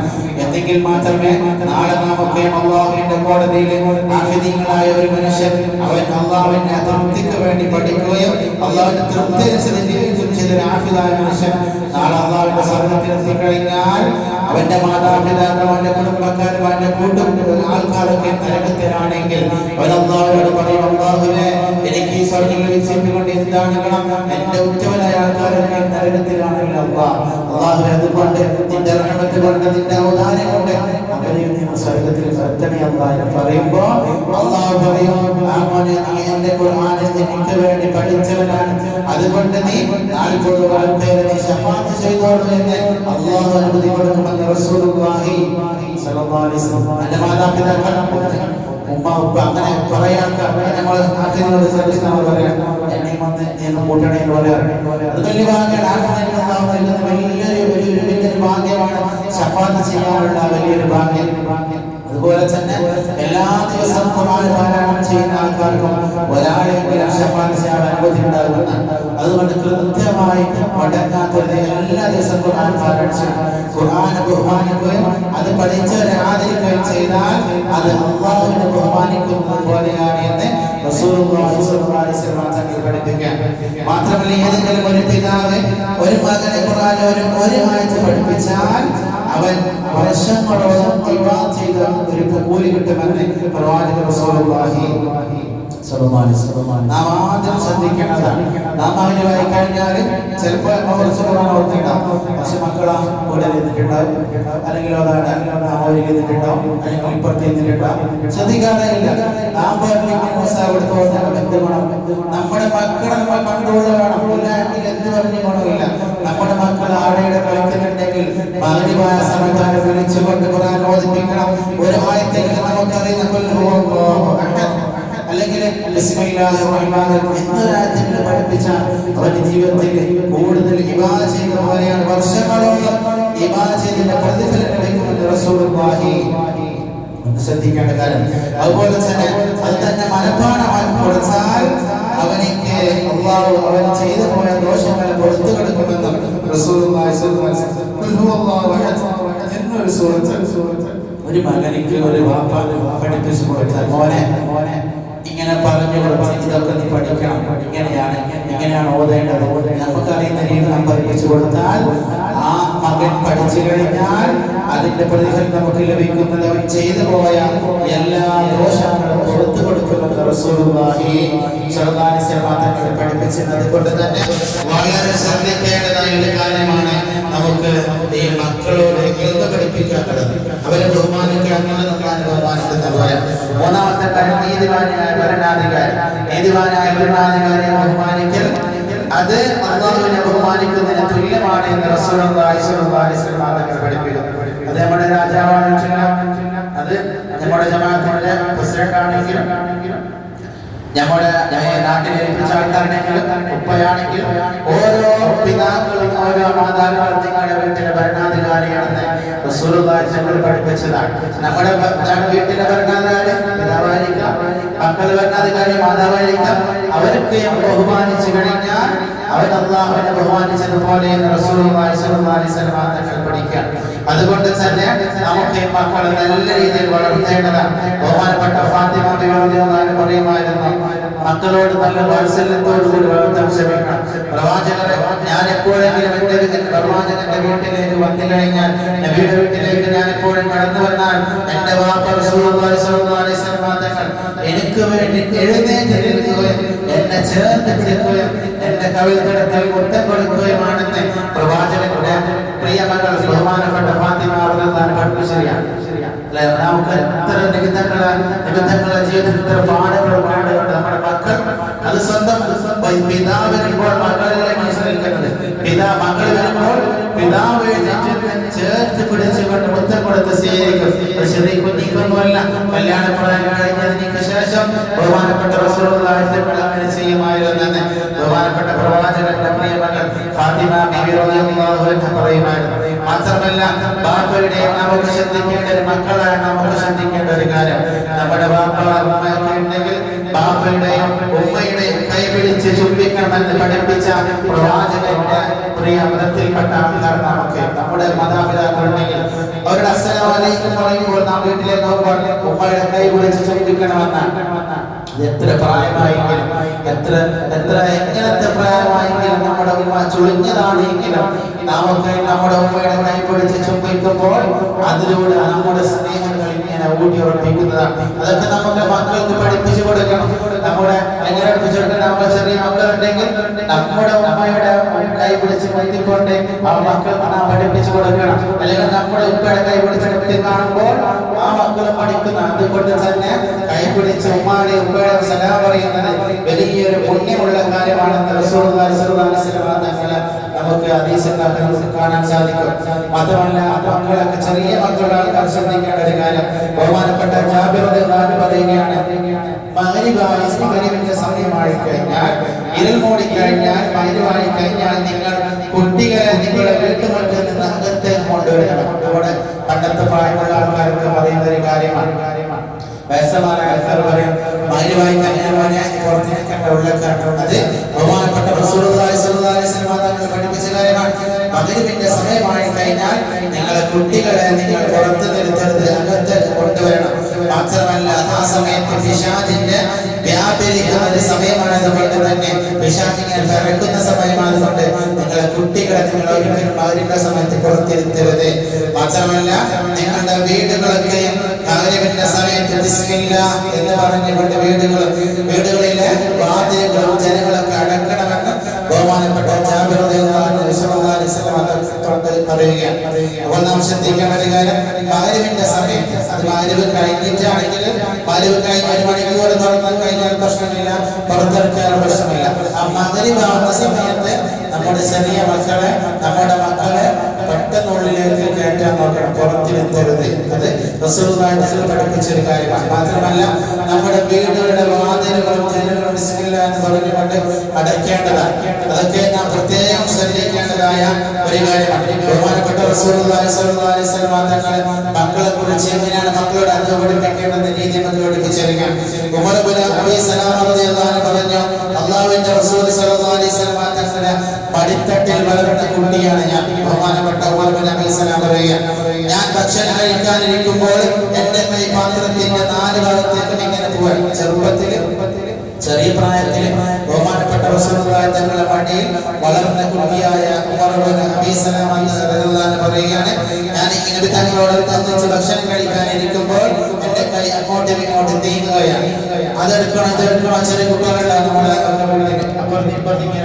എങ്കിൽ മാത്രമേ നാളെ നമുക്ക് അല്ലാഹുവിന്റെ കോടതിയിൽ ആഫിദീങ്ങളായ ഒരു മനുഷ്യൻ അവൻ അല്ലാഹുവിന്റെ തൃപ്തിക്ക് വേണ്ടി പഠിക്കുകയും അല്ലാഹുവിന്റെ തൃപ്തി അനുസരിച്ച് ചെയ്ത ആഫിദായ മനുഷ്യൻ നാളെ അല്ലാഹുവിന്റെ സ്വർഗ്ഗത്തിൽ എത്തിക്കഴിഞ്ഞാൽ അവന്റെ മാതാപിതാക്കൾ, അവന്റെ കുടുംബക്കാരും, അവന്റെ കൂട്ടും ആൾക്കാരൊക്കെ നരകത്തിലാണെങ്കിൽ അവൻ അല്ലാഹുവിനോട് പറയും, അല്ലാഹുവേ, എനിക്ക് ഈ സ്വർഗ്ഗം ലഭിച്ചുകൊണ്ട് എന്താണ് ഗുണം? എന്റെ ഉറ്റവരായ ആൾക്കാരൊക്കെ നരകത്തിലാണല്ലോ അല്ലാഹ്. അല്ലാഹുവേ, അതുകൊണ്ട് നിന്റെ റഹ്മത്ത് കൊണ്ട്, നിന്റെ ഔദാര്യം കൊണ്ട് സ്വർഗത്തിൽ നിർത്തണേ എന്ന് പറയുമ്പോ അള്ളാഹു പറയും, ആ മോനെ നീ എന്റെ ഖുർആനിൽ എനിക്ക് വേണ്ടി പഠിച്ചവനാണ്, അതുകൊണ്ട് നീ 40 ആൾക്കാരെ നീ ശഫാഅത്ത് ചെയ്തോളൂ എന്ന് അള്ളാഹു അനുമതി കൊടുക്കുമെന്ന് റസൂലുള്ളാഹി സ്വല്ലല്ലാഹു അലൈഹി വസല്ലം. എന്റെ മാതാപിതാക്കൾ ഉമ്മ ഉപ്പ അങ്ങനെ പറയാൻ നമ്മൾ ആഫിനോട് ശ്രദ്ധിച്ചാൽ പറയാം, എന്നെ വന്ന് എന്ന് കൂട്ടണേ എന്ന് പറയാറുണ്ട്. അത് വലിയ ഭാഗ്യമാണ്. ആഫിനെ അള്ളാഹു നൽകുന്ന വലിയൊരു ഭാഗ്യമാണ്, ശഫാഅത്ത് ചെയ്യാനുള്ള വലിയൊരു ഭാഗ്യം. അതുപോലെ തന്നെ എല്ലാ ദിവസവും ഖുർആൻ പാരായണം ചെയ്യുന്ന ആൾക്കാർക്കും ഒരാളെങ്കിലും ശഫാഅത്ത് ചെയ്യാൻ അനുമതി ഉണ്ടാകുന്നതാണ്. അതുകൊണ്ട് കൃത്യമായി മുടങ്ങാത്തവരെ എല്ലാ ദിവസവും ഖുർആൻ പാരായണം ചെയ്യണം. ഖുർആനെ ബഹുമാനിക്കുകയും അത് പഠിച്ചവരെ ആദരിക്കുകയും ചെയ്താൽ അത് അല്ലാഹുവിനെ ബഹുമാനിക്കുന്നത് പോലെയാണ് എന്ന് റസൂലുള്ളാഹി സ്വല്ലല്ലാഹു അലൈഹി വസല്ലം തങ്ങൾ പഠിപ്പിക്കുകയാണ്. മാത്രമല്ല, ഏതെങ്കിലും ഒരു പിതാവ് ഒരു മകനെ ഖുർആൻ ഒരു ആയത്ത് പഠിപ്പിച്ചാൽ അവൻ വർഷങ്ങളോളം ഇബാദത്ത് ചെയ്ത ഒരു കൂലി കിട്ടുമെന്ന് പ്രവാചകൻ റസൂലുള്ളാഹി സ്വല്ലല്ലാഹു അലൈഹി വസല്ലം. നാം ആദ്യം ശ്രദ്ധിക്കേണ്ടതാണ്, നാം അങ്ങനെ വായി കഴിഞ്ഞാൽ ചിലപ്പോൾ കുറച്ച് ഖുർആൻ ഓർത്തിട്ടുണ്ടാവും, പക്ഷെ മക്കളാ കൂടെ നിന്നിട്ടുണ്ടാവും, അല്ലെങ്കിൽ അതാണ് നിന്നിട്ടുണ്ടാവും, അല്ലെങ്കിൽ ഇപ്പുറത്ത് നിന്നിട്ടുണ്ടാവും, ശ്രദ്ധിക്കാതെ ഇല്ല. നാം എടുത്ത് പറഞ്ഞാൽ എന്ത് ഗുണം? നമ്മുടെ മക്കളെ നമ്മൾ കൺട്രോൾ വേണം, ഇല്ലായെങ്കിൽ എന്ത് പറഞ്ഞ ഗുണമില്ല. നമ്മുടെ മക്കൾ ആടയുടെ കളിക്കുന്നുണ്ടെങ്കിൽ മഗ്‌രിബായ സമയത്ത് വിളിച്ചുകൊണ്ട് ഖുർആൻ ഓതിപ്പിക്കണം. ഒരു ആയത്തെങ്കിലും നമുക്കറിയുന്ന അല്ലെങ്കിൽ ബിസ്മില്ലാഹിർ റഹ്മാനിർ റഹീം എന്നൊരായത്തിൽ പഠിപ്പിച്ചാൽ അവന്റെ ജീവിതത്തിൽ കൂടുതൽ ഇബാദത്ത് ചെയ്യുന്ന പോലെയാണ്, വർഷങ്ങളോളം ഇബാദത്ത് ചെയ്തതിന്റെ പ്രതിഫലം ലഭിക്കുമെന്ന് റസൂലുള്ളാഹി ശ്രദ്ധിക്കേണ്ട കാര്യം. അതുപോലെ തന്നെ അത് തന്നെ മനഃപാഠമാക്കി കൊടുത്താൽ അവനിക്ക് അല്ലാഹു അവൻ ചെയ്തു പോയ ദോഷങ്ങളെ പുറത്തു കൊടുക്കുമെന്ന് റസൂലുള്ളാഹി സ്വല്ലല്ലാഹു അലൈഹി വസല്ലം. ഖുൽ ഹുവല്ലാഹു അഹദ് എന്നൊരു സൂറത്ത് ഒരു മകനിക്ക് ഒരു വാപ്പ പഠിപ്പിച്ചു കൊടുത്താൽ, മോനെ ഇങ്ങനെ പറഞ്ഞു കൊടുത്താൽ ഇതൊക്കെ നീ പഠിക്കണം, ഇങ്ങനെയാണ് ഓതേണ്ടത്, നമുക്കറിയുന്ന രീതി നാം പഠിപ്പിച്ചു കൊടുത്താൽ ആ മകൻ പഠിച്ചു കഴിഞ്ഞാൽ അതിന്റെ പ്രതിഫലം നമുക്ക് ലഭിക്കുന്നത് അവൻ ചെയ്തു പോയ എല്ലാ ദോഷങ്ങളും പുറത്തു കൊടുക്കുമെന്ന് റസൂലുള്ളാഹി സ്വല്ലല്ലാഹു അലൈഹി വസല്ലം തങ്ങൾ പഠിപ്പിച്ചത്. അതുകൊണ്ട് തന്നെ വളരെ ശ്രദ്ധിക്കേണ്ടതായ ഒരു കാര്യമാണ് നമുക്ക് ഈ മക്കളോട് എന്ത് പഠിപ്പിക്കാനുള്ളത്, അവരെ ബഹുമാനിക്കുക എന്നുള്ളത് നമ്മളാണ് ബഹുമാനിക്കുന്നത് പോലെ. മൂന്നാമത്തെ കാര്യം നീതിമാനായ ഭരണാധികാരിയെ ബഹുമാനിക്കൽ, അത് അല്ലാഹുവിനെ ബഹുമാനിക്കുന്നതിന് തുല്യമാണ് എന്ന് റസൂലുള്ളാഹി സ്വല്ലല്ലാഹു അലൈഹി വസല്ലം തങ്ങൾ പഠിപ്പിക്കുന്നു. അത് നമ്മുടെ രാജാവാണെങ്കിലും, അത് നമ്മുടെ ജമാഅത്തിന്റെ പ്രസിഡന്റ് ആണെങ്കിലും, നമ്മുടെ നാട്ടിൽ ഏൽപ്പിച്ച ആൾക്കാരാണെങ്കിലും, ഉപ്പയാണെങ്കിലും, ഓരോ പിതാക്കളും ഓരോ മാതാക്കളും നിങ്ങളുടെ വീട്ടിലെ ഭരണാധികാരിയാണെന്ന് റസൂലുള്ളാഹി തങ്ങൾ പഠിപ്പിച്ചതാണ്. നമ്മുടെ വീട്ടിലെ ഭരണാധികാരി പിതാവായിരിക്കാം, മക്കൾ ഭരണാധികാരി മാതാവായിരിക്കാം, അവരൊക്കെ ബഹുമാനിച്ചു കഴിഞ്ഞാൽ അവൻ അല്ലാഹുവിനെ ബഹുമാനിച്ചതുപോലെ റസൂലുള്ളാഹി സ്വല്ലല്ലാഹു അലൈഹി വസല്ലം തങ്ങൾ പഠിക്കാം. അതുകൊണ്ട് തന്നെ നമുക്ക് ഈ മക്കളെ നല്ല രീതിയിൽ വളർത്തേണ്ടതാണ്. ബഹുമാനപ്പെട്ട ഫാത്തിമ ബിബി റളിയല്ലാഹു അൻഹ പറയുമായിരുന്നു, മക്കളോട് നല്ല വാത്സല്യത്തോടു കൂടി വളർത്താൻ ശ്രമിക്കണം. പ്രവാചകരെ ഞാൻ എപ്പോഴെങ്കിലും എന്റെ പ്രവാചകന്റെ വീട്ടിലേക്ക് വന്നു കഴിഞ്ഞാൽ, നബിയുടെ വീട്ടിലേക്ക് ഞാൻ എപ്പോഴും കടന്നു വന്നാൽ എന്റെ വാപ്പ റസൂലുള്ളാഹി സ്വല്ലല്ലാഹു അലൈഹി വസല്ലം തങ്ങൾ എനിക്ക് വേണ്ടി എഴുന്നേറ്റ് നിൽക്കുകയും എന്നെ ചേർത്ത് പിടിക്കുകയും എന്റെ കവിൾത്തടത്തിൽ മുത്തം കൊടുക്കുകയുമാണെന്ന് പ്രവാചകന്റെ പ്രിയമകൾ ബഹുമാനപ്പെട്ട ഫാത്തിമ റളിയല്ലാഹു അൻഹ പഠിപ്പിച്ചതാണ്. നമുക്ക് ഇത്ര നിബന്ധങ്ങളെ ജീവിതത്തിൽ ഇത്ര പാഠങ്ങളൊക്കെ ഉണ്ട്. നമ്മുടെ മക്കൾ അത് സ്വന്തം പിതാവ് വരുമ്പോൾ മക്കളിലെ മനസ്സിലാക്കുന്നത്, മക്കൾ വരുമ്പോൾ പിതാവ് ചേർത്ത് പിടിച്ചുകൊണ്ട് മുത്തം കൊടുത്ത് സ്വീകരിക്കും. ചെറിയ കുഞ്ഞിക്കൊന്നുമല്ല, കല്യാണപ്രായം കഴിഞ്ഞതിന് ശേഷം ബഹുമാനപ്പെട്ട റസൂലുള്ളാഹി തങ്ങൾ അങ്ങനെ ചെയ്യുമായിരുന്നെന്ന് ബഹുമാനപ്പെട്ട പ്രവാചകന്റെ പ്രിയമകൾ ഫാത്തിമ ബിബി റളിയല്ലാഹു അൻഹ പറയുമായിരുന്നു. മാത്രമല്ല, ബാപ്പയുടെയും നമുക്ക് ശ്രദ്ധിക്കേണ്ട ഒരു മക്കളാണ് നമുക്ക് ശ്രദ്ധിക്കേണ്ട ഒരു കാര്യം. നമ്മുടെ ബാപ്പ ഉമ്മയൊക്കെ ഉണ്ടെങ്കിൽ ബാപ്പയുടെയും ഉമ്മയുടെയും കൈപിടിച്ച് ചുംബിക്കണമെന്ന് പഠിപ്പിച്ച പ്രവാചകന്റെ പ്രിയ മതത്തിൽപ്പെട്ട ആൾക്കാർ നമുക്ക്, നമ്മുടെ മാതാപിതാക്കളുണ്ടെങ്കിൽ അവരുടെ അസ്സലാമു അലൈക്കും പറയുമ്പോൾ നാം വീട്ടിലേക്ക് പോകുമ്പോൾ ഉമ്മയുടെ കൈ പിടിച്ച് ചുംബിക്കണമെന്നാണ്. എത്ര പ്രായമായെങ്കിലും, എങ്ങനത്തെ പ്രായമായെങ്കിലും, നമ്മുടെ ഉമ്മ ചുളിഞ്ഞതാണെങ്കിലും നമുക്ക് നമ്മുടെ ഉമ്മയുടെ കൈ പിടിച്ച് ചുംബിക്കുമ്പോൾ അതിലൂടെ നമ്മുടെ സ്നേഹങ്ങൾ ഇങ്ങനെ ഊട്ടിയുറപ്പിക്കുന്നതാണ്. അതൊക്കെ നമുക്ക് മക്കൾക്ക് പഠിപ്പിച്ചു കൊടുക്കണം. നമ്മുടെ എങ്ങനെ പഠിപ്പിച്ചു കൊടുക്കണം? നമ്മുടെ ചെറിയ മക്കളുണ്ടെങ്കിൽ നമ്മുടെ ഉമ്മയുടെ കൈ പിടിച്ച് മുത്തിക്കൊണ്ട് ആ മക്കൾക്ക് നാം പഠിപ്പിച്ചു കൊടുക്കണം. അല്ലെങ്കിൽ നമ്മുടെ ഉപ്പയുടെ കൈ പിടിച്ച് മുത്തി കാണുമ്പോൾ അതുകൊണ്ട് തന്നെ കൈപിടിച്ച് ഉമ്മാടെ ഉപ്പയുടെ സലാം പറയുന്നത് വലിയൊരു പുണ്യമുള്ള കാര്യമാണെന്ന് റസൂലുള്ളാഹി സ്വല്ലല്ലാഹു അലൈഹി വസല്ലം തങ്ങൾ നമുക്ക് ഹദീസിലൊക്കെ നമുക്ക് കാണാൻ സാധിക്കും. മാത്രമല്ല മക്കളൊക്കെ ചെറിയ മക്കളുടെ ആൾക്കാർ ശ്രദ്ധിക്കേണ്ട ഒരു കാര്യം, ബഹുമാനപ്പെട്ട ജാബിർ റളിയല്ലാഹു അൻഹു പറയുകയാണ്, മഗ്‌രിബിന്റെ സമയമായി കഴിഞ്ഞാൽ, ഇരുൾ മൂടിക്കഴിഞ്ഞാൽ, മഗ്‌രിബായി കഴിഞ്ഞാൽ നിങ്ങൾ കുട്ടികളെ നിങ്ങളുടെ വീട്ടുമുറ്റത്ത് നിന്ന് അകത്തേക്ക് കൊണ്ടുവരണം. അവിടെ പണ്ടത്തെ പ്രായമുള്ള ആൾക്കാരൊക്കെ പറയുന്ന ഒരു കാര്യമാണ്. വയസ്സമായ ആൾക്കാർ പറയും മഗ്‌രിബായി കഴിഞ്ഞാൽ പുറത്തിരിക്കേണ്ട ഉള്ളക്കാട്ട്. അത് ബഹുമാനപ്പെട്ട റസൂലുള്ളാഹി സ്വല്ലല്ലാഹു അലൈഹി വസല്ലം തങ്ങൾ പഠിപ്പിച്ച കാര്യമാണ്. മഗ്‌രിബിന്റെ സമയമായി കഴിഞ്ഞാൽ നിങ്ങളുടെ കുട്ടികളെ നിങ്ങൾ പുറത്ത് നിർത്തരുത്, അകത്തേക്ക് കൊണ്ടുവരണം. മാത്രമല്ല ആ സമയത്ത് പിശാചിന്റെ വ്യാപരിക്കുന്ന ഒരു സമയമാണതുകൊണ്ട് തന്നെ പിശാചിങ്ങനെ പിറക്കുന്ന സമയമായതുകൊണ്ട് നിങ്ങളെ കുട്ടികളെ നിങ്ങൾ ഒരിക്കലും മഗ്‌രിബിന്റെ സമയത്ത് പുറത്തിരുത്തരുത്. മാത്രമല്ല നിങ്ങളുടെ വീടുകളൊക്കെ മഗ്‌രിബിന്റെ സമയത്ത് ബിസ്മില്ലാഹ് എന്ന് പറഞ്ഞുകൊണ്ട് വീടുകളിലെ വാതിലുകളും ജനങ്ങളൊക്കെ അടക്കണമെന്ന് ബഹുമാനപ്പെട്ട ജാബിർ റളിയല്ലാഹു അൻഹു സ്വല്ലല്ലാഹു അലൈഹി വസല്ലം പറയുകയാണ്. അപ്പോൾ നാം ശ്രദ്ധിക്കേണ്ട ഒരു കാര്യം, മഗ്‌രിബിന്റെ സമയത്ത് അത് മഗ്‌രിബ് കഴിഞ്ഞിട്ടാണെങ്കിൽ മഗ്‌രിബ് കഴിഞ്ഞ് 1 മണിക്കൂർ തുറന്നാൽ കഴിഞ്ഞാൽ പ്രശ്നമില്ല, പുറത്തിറക്കാനും പ്രശ്നമില്ല. ആ മഗ്‌രിബ് ആവുന്ന സമയത്ത് നമ്മുടെ ചെറിയ മക്കളെ പെട്ടെന്നുള്ളിലേക്ക് കയറ്റാൻ നോക്കണം, പുറത്തിരുത്തരുത്. അത് റസൂലുള്ളാഹി പഠിപ്പിച്ചൊരു കാര്യമാണ്. മാത്രമല്ല നമ്മുടെ വീടുകളുടെ വാതിലുകളും ജനലുകളും ബിസ്മില്ലാഹ് എന്ന് പറഞ്ഞുകൊണ്ട് അടയ്ക്കേണ്ടതാണ്. അതൊക്കെ നാം പ്രത്യേകം ശ്രദ്ധിക്കേണ്ടതായ ഒരു കാര്യമാണ്. ബഹുമാനപ്പെട്ട റസൂലുള്ളാഹി സ്വല്ലല്ലാഹു അലൈഹി വസല്ലം തങ്ങൾ മക്കളെ കുറിച്ച് എങ്ങനെയാണ് മക്കളോട് അത് പഠിപ്പിക്കേണ്ടെന്ന രീതി നമുക്ക് പഠിപ്പിച്ചിരിക്കുകയാണ്. ഉമർ ഇബ്നു അബീ സലാമ റളിയല്ലാഹു അൻഹു പറഞ്ഞു, അല്ലാഹുവിന്റെ റസൂൽ സ്വല്ലല്ലാഹു അലൈഹി വസല്ലം തങ്ങളുടെ മടിത്തട്ടിൽ വളർന്ന കുട്ടിയാണ് ഞാൻ. ബഹുമാനപ്പെട്ട ഉമർ ഇബ്നു അബീ സലാമ പറയുകയാണ്, ഞാൻ ഭക്ഷണം കഴിക്കാനിരിക്കുമ്പോൾ എന്റെ കൈ പാത്രത്തിന്റെ 4 ഭാഗത്തേക്കും ഇങ്ങനെ പോയി. ചെറിയ പ്രായത്തിൽ ബഹുമാനപ്പെട്ട റസൂലുള്ളാഹി തങ്ങളുടെ മടിയിൽ വളർന്ന കുട്ടിയായ ഉമർ ഇബ്നു അബീ സലാമ റളിയല്ലാഹു അൻഹു പറയുകയാണ്, ഞാൻ ഇങ്ങനെ തങ്ങളോട് തന്നിച്ച് ഭക്ഷണം കഴിക്കാനിരിക്കുമ്പോൾ എന്റെ കൈ അങ്ങോട്ടും ഇങ്ങോട്ടും നീങ്ങുകയാണ്. അതെടുക്കണം ചെറിയ കുട്ടികളുണ്ടാകും നമ്മളെ ഇങ്ങനെ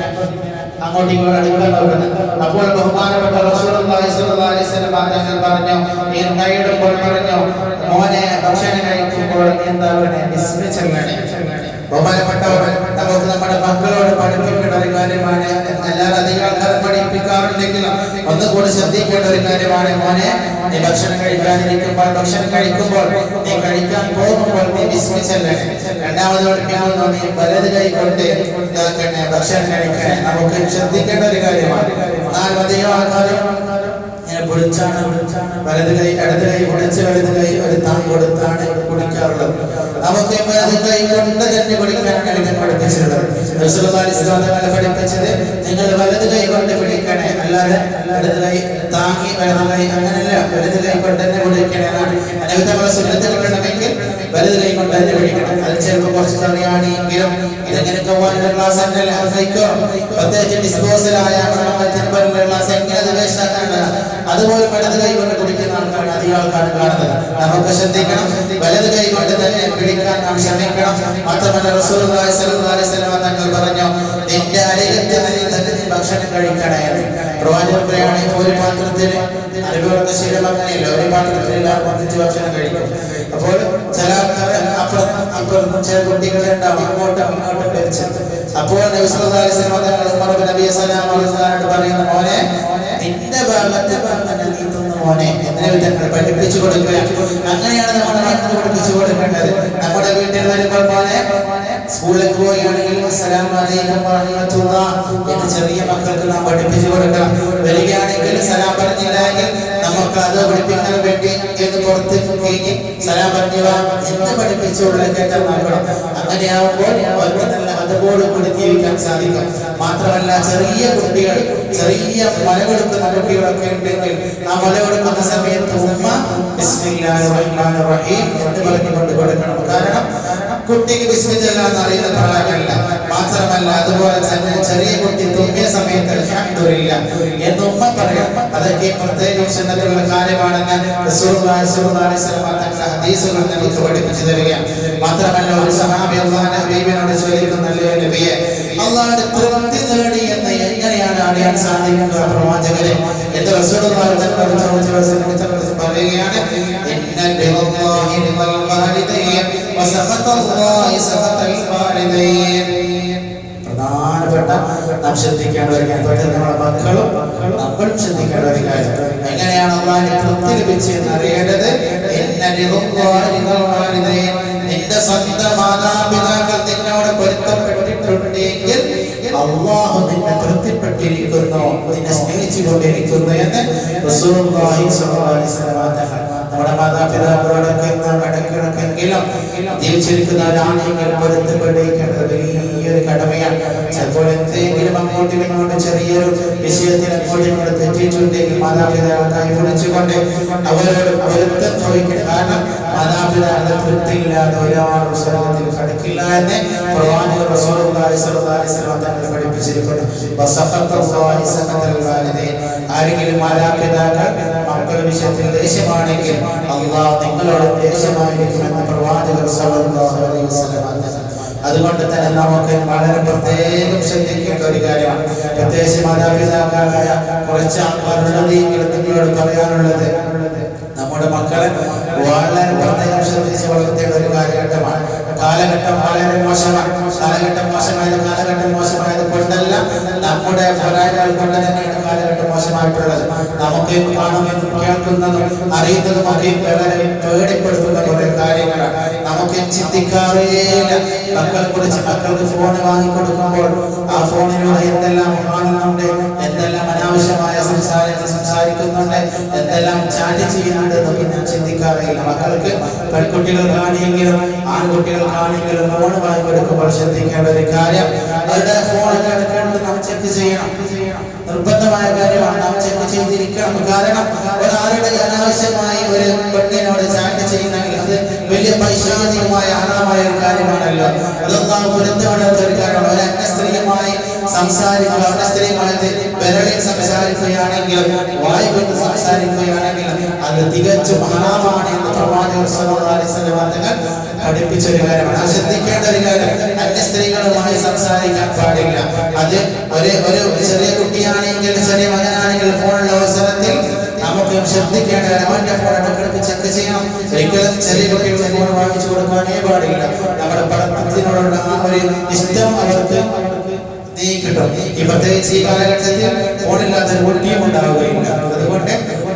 അങ്ങോട്ടും ഇങ്ങോട്ടും അടുക്കാൻ നോക്കുന്നത്. അപ്പോൾ ബഹുമാനപ്പെട്ട റസൂലുള്ളാഹി സ്വല്ലല്ലാഹു അലൈഹി വസല്ലം തങ്ങൾ പറഞ്ഞു, ഈ കൈയിടുമ്പോൾ പറഞ്ഞു, മോനെ ഭക്ഷണം കഴിക്കുമ്പോൾ എന്താണ് ബിസ്മി ചൊല്ലണേ. ബഹുമാനപ്പെട്ടവർ നമുക്ക് നമ്മുടെ മക്കളോട് പഠിപ്പിക്കേണ്ട ഒരു കാര്യമാണ്. എല്ലാവരും അധികം ആൾക്കാരും പഠിപ്പിക്കാറുണ്ടെങ്കിലും ഒന്നുകൂടി ശ്രദ്ധിക്കേണ്ട ഒരു കാര്യമാണ്. മോനെ നീ ഭക്ഷണം കഴിക്കാനിരിക്കുമ്പോൾ നീ കഴിക്കാൻ പോകുമ്പോൾ നീ ബിസ്മി ചൊല്ലണേ. രണ്ടാമത് പഠിപ്പിക്കുന്നു, നീ വലത് കൈ കൊണ്ട് ഭക്ഷണം കഴിക്കണേ. നമുക്ക് ശ്രദ്ധിക്കേണ്ട ഒരു കാര്യമാണ്. എന്നാൽ അധികം ആൾക്കാരും പൊളിച്ചാണ് വലത് കൈ ഇടത് കൈ പൊളിച്ച് വലത് കൈ ഒരു താൻ കൊടുത്താണ് കുടിക്കാറുള്ളത്. നമുക്ക് വലത് കൈ കൊണ്ട് തന്നെ കുടിക്കാനാണ് ഇതിനെ പഠിപ്പിച്ചിട്ടുള്ളത്. റസൂലുള്ളാഹി സ്വല്ലല്ലാഹു അലൈഹി വസല്ലം പഠിപ്പിച്ചത് നിങ്ങൾ വലത് കൈ കൊണ്ട് പിടിക്കണേ, അല്ലാതെ ഇടത് കൈ താങ്ങി വലത് കൈ അങ്ങനെയല്ല, വലത് കൈ കൊണ്ട് തന്നെ കുടിക്കണേ. അനവധി സുന്നത്ത് കിട്ടണമെങ്കിൽ വലത് കൈ കൊണ്ട് തന്നെ പിടിക്കണം. അത് ചിലപ്പോൾ കുറച്ച് അറിയാണെങ്കിലും ഇതെങ്ങനെ പോകാനുള്ള ക്ലാസ് ഉണ്ടല്ലോ, അത് കഴിക്കോ പ്രത്യേകിച്ച് ഡിസ്പോസലായ ക്ലാസ് എങ്ങനെ അത് വേസ്റ്റാക്കാനുള്ളതാണ്. അതുപോലെ വലത് കൈ കൊണ്ട് കുടിക്കുന്ന ആൾക്കാരാണ് അധികം ആൾക്കാരും കാണുന്നത്. നമുക്ക് ശ്രദ്ധിക്കണം, വലത് കൈ കൊണ്ട് തന്നെ പിടിക്കാൻ നാം ശ്രമിക്കണം. മാത്രമല്ല റസൂലുള്ളാഹി സ്വല്ലല്ലാഹു അലൈഹി വസല്ലം തങ്ങൾ പറഞ്ഞു, നിന്റെ അരികത്ത് തന്നെ നീ ഭക്ഷണം കഴിക്കണേ. പ്രവാചകനാണ് ഒരു പാത്രത്തിൽ അനുഭവത്തെ ശീലം അങ്ങനെയല്ല, ഒരു പാത്രത്തിൽ എല്ലാവർക്കും ഒന്നിച്ച് ഭക്ഷണം കഴിക്കും. അപ്പോൾ ചില അപ്പുറത്തും ചില കുട്ടികളെ ഉണ്ടാവും അങ്ങോട്ടും ഇങ്ങോട്ടും കഴിച്ച്. അപ്പോൾ നബി സല്ലല്ലാഹു അലൈഹി വസല്ലം തങ്ങൾ ഉമർ ഇബ്നു അബീ സലാമ റളിയല്ലാഹു പറയുന്ന, മോനെ നിന്റെ ഭാഗത്ത് തന്നെ നീ തിന്നു മോനെ എന്ന് തങ്ങൾ പഠിപ്പിച്ചു കൊടുക്കുകയാണ്. അങ്ങനെയാണ് നമ്മുടെ മക്കൾക്ക് പഠിപ്പിച്ചു കൊടുക്കേണ്ടത്. നമ്മുടെ വീട്ടിൽ വരുമ്പോൾ മോനെ സ്കൂളിലേക്ക് പോവുകയാണെങ്കിൽ അസ്സലാമു അലൈക്കും വറഹ്മത്തുള്ളാഹി എന്ന് ചെറിയ മക്കൾക്ക് നാം പഠിപ്പിച്ചു കൊടുക്കണം. വരികയാണെങ്കിൽ സലാം പറഞ്ഞില്ലെങ്കിൽ നമുക്ക് അത് പഠിപ്പിക്കാൻ വേണ്ടി പുറത്ത് കഴിഞ്ഞ് സലാം പറഞ്ഞുക എന്ന് പഠിപ്പിച്ചുള്ള കേട്ടാൽ നോക്കണം. അങ്ങനെയാവുമ്പോൾ അവർക്ക് നല്ല അതുപോലെ കൂടി ജീവിക്കാൻ സാധിക്കും. മാത്രമല്ല ചെറിയ കുട്ടികൾ, ചെറിയ മലകൊടുക്കുന്ന കുട്ടികളൊക്കെ ഉണ്ടെങ്കിൽ ആ മലകൊടുക്കുന്ന സമയത്ത് ഉമ്മ ബിസ്മില്ലാഹിർ റഹ്മാനിർ റഹീം എന്ന് പറഞ്ഞുകൊണ്ട് കൊടുക്കണം. കാരണം കുട്ടിക്ക് ബിസ്മി ചൊല്ലാൻ അറിയുന്ന പ്രായമല്ല. മാത്രമല്ല അതുപോലെ തന്നെ ചെറിയ കുട്ടി തുമ്മിയ സമയത്ത് അൽഹംദുലില്ലാ എന്ന് ഉമ്മ പറയാം. അതൊക്കെ പ്രത്യേകം സുന്നത്തുള്ള കാര്യമാണെന്ന് റസൂലുള്ളാഹി സ്വല്ലല്ലാഹു അലൈഹി വസല്ലം തങ്ങളുടെ ഹദീസുകൾ നമുക്ക് പഠിപ്പിച്ചു തരികയാണ്. മാത്രമല്ല ഒരു സഹാബി അല്ലാഹുവിന്റെ ഹബീബിനോട് ചോദിക്കുന്ന, നബിയെ അല്ലാഹുവിന്റെ തൃപ്തി നേടി എന്ന് എങ്ങനെയാണ് അറിയാൻ സാധിക്കുക പ്രവാചകരെ എന്ന് റസൂലുള്ളാഹി തങ്ങളോട് ചോദിച്ചു പറയുകയാണ്, ഇന്ന ലില്ലാഹി الوالدين وسخط الله سخط الوالدين. പ്രധാനപ്പെട്ട നാം ശ്രദ്ധിക്കേണ്ട ഒരു കാര്യം, നമ്മുടെ മക്കളും നമ്മളും ശ്രദ്ധിക്കേണ്ട ഒരു കാര്യം, എങ്ങനെയാണ് അള്ളാഹുവിന് തൃപ്തി ലഭിച്ചതെന്ന് അറിയേണ്ടത്. നിന്റെ സ്വന്തം മാതാപിതാക്കൾ നിന്നോട് പൊരുത്തപ്പെട്ടിട്ടുണ്ടെങ്കിൽ അള്ളാഹു നിന്നെ തൃപ്തിപ്പെട്ടിരിക്കുന്നു, നിന്നെ സ്നേഹിച്ചുകൊണ്ടിരിക്കുന്നു എന്ന് റസൂലുള്ളാഹി സ്വല്ലല്ലാഹു അലൈഹി വസല്ലം. നമ്മുടെ മാതാപിതാക്കളോടൊക്കെ നാം ഇടയ്ക്കിടയ്ക്കെങ്കിലും ജീവിച്ചിരിക്കുന്നവരാണെങ്കിൽ പൊരുത്തപ്പെട്ടിരിക്കേണ്ടത് വലിയൊരു കടമയാണ്. ചിലപ്പോൾ എന്തെങ്കിലും അങ്ങോട്ടും ഇങ്ങോട്ടും ചെറിയൊരു വിഷയത്തിൽ അങ്ങോട്ടും ഇങ്ങോട്ടും തെറ്റിയിട്ടുണ്ടെങ്കിൽ മാതാപിതാക്കളായി വിളിച്ചുകൊണ്ട് അവരോട് പൊരുത്തം ചോദിക്കണം. കാരണം മാതാപിതാക്കളുടെ തൃപ്തിയില്ലാതെ ഒരാൾ സ്വർഗ്ഗത്തിൽ കടക്കില്ല എന്ന് പ്രവാചകൻ റസൂലുള്ളാഹി സ്വല്ലല്ലാഹു അലൈഹി വസല്ലം തങ്ങൾ പഠിപ്പിച്ചിരിക്കുന്നു. വസഖത്തുല്ലാഹി സഖത്തൽ വാലിദൈൻ. ആരെങ്കിലും മാതാപിതാക്കൾ മക്കളുടെ വിഷയത്തിൽ ദേഷ്യമാണെങ്കിൽ അല്ലാഹു നിങ്ങളോട് ദേഷ്യമായിരിക്കുമെന്ന് പ്രവാചകൻ സ്വല്ലല്ലാഹു അലൈഹി വസല്ലം തങ്ങൾ. അതുകൊണ്ട് തന്നെ നമുക്ക് വളരെ പ്രത്യേകം ശ്രദ്ധിക്കേണ്ട ഒരു കാര്യമാണ്. പ്രത്യേകിച്ച് മാതാപിതാക്കളായ കുറച്ച് ആൾക്കാരുള്ളത് നിങ്ങളോട് പറയാനുള്ളത്, നമ്മുടെ മക്കളെ വളരെ പ്രത്യേകം ശ്രദ്ധിച്ച് വളർത്തേണ്ട ഒരു കാലഘട്ടമാണ്. കാലഘട്ടം വളരെ മോശമാണ്. കാലഘട്ടം മോശമായത് കൊണ്ടല്ല, നമ്മുടെ പോരായ്മകൾ കൊണ്ട് തന്നെയാണ് കാലഘട്ടം മോശമായിട്ടുള്ളത്. നമുക്ക് കാണുന്നതും കേൾക്കുന്നതും അറിയുന്നതുമൊക്കെ വളരെ പേടിപ്പെടുത്തുന്ന കുറെ കാര്യങ്ങളാണ്. നമുക്ക് ചിന്തിക്കാറേയില്ല മക്കൾക്ക് ഫോൺ വാങ്ങിക്കൊടുക്കുമ്പോൾ ആ ഫോണിലൂടെ എന്തെല്ലാം കാണുന്നുണ്ട്, എന്തെല്ലാം അനാവശ്യമായ സംസാരിക്കുന്നുണ്ട്, എന്തെല്ലാം ചാറ്റ് ചെയ്യുന്നുണ്ട് എന്നൊക്കെ ഞാൻ ചിന്തിക്കാറില്ല. മക്കൾക്ക് പെൺകുട്ടികൾ കാണിയെങ്കിലും ആൺകുട്ടികൾ കാണിയെങ്കിലും ഫോൺ വാങ്ങിക്കൊടുക്കുമ്പോൾ ശ്രദ്ധിക്കേണ്ട ഒരു കാര്യം, അവരുടെ ഫോണൊക്കെ എടുക്കേണ്ടത് നാം ചെക്ക് ചെയ്യണം. നിർബന്ധമായ കാര്യമാണ്, നാം ചെക്ക് ചെയ്തിരിക്കണം. കാരണം ഒരാളുടെ അനാവശ്യമായി ഒരു പെണ്ണിനോട് ചാറ്റ് ചെയ്യുന്നെങ്കിൽ അത് വലിയ പൈശാചികമായ ഹറാമായ ഒരു കാര്യമാണല്ലോ. അതൊന്നും പുറത്തുവിടാത്ത ഒരു കാര്യമാണ്. ഒരു അന്യ സ്ത്രീയുമായി സംസാരിക്കുക, അന്യ സ്ത്രീയുമായത് വിരളിൽ സംസാരിക്കുകയാണെങ്കിലും വായു കൊണ്ട് സംസാരിക്കുകയാണെങ്കിലും അത് തികച്ചും ഹറാമാണ് എന്ന് പ്രവാചകൻ സ്വല്ലല്ലാഹു അലൈഹി വസല്ലം തങ്ങൾ പഠിപ്പിച്ചൊരു കാര്യമാണ്. അത് ശ്രദ്ധിക്കേണ്ട ഒരു കാര്യം, അന്യ സ്ത്രീകളുമായി സംസാരിക്കാൻ പാടില്ല. അത് ഒരു ചെറിയ കുട്ടിയാണെങ്കിൽ ചെറിയ മകനാണെങ്കിൽ ഫോണുള്ള അവസരത്തിൽ നമുക്ക് ശ്രദ്ധിക്കേണ്ട അവന്റെ ഫോൺ ഇടയ്ക്കിടയ്ക്ക് ചെക്ക് ചെയ്യണം. ഒരിക്കലും ചെറിയ കുട്ടികളുടെ ഫോൺ വാങ്ങിച്ചു കൊടുക്കാനേ പാടില്ല. നമ്മുടെ പഠനത്തിനോടുള്ള ആ ഒരു ഇഷ്ടം അവർക്ക് കിട്ടും. ഈ പ്രത്യേകിച്ച് ഈ കാലഘട്ടത്തിൽ ഫോണില്ലാത്തൊരു കുട്ടിയും ഉണ്ടാവുകയില്ല. അതുകൊണ്ട്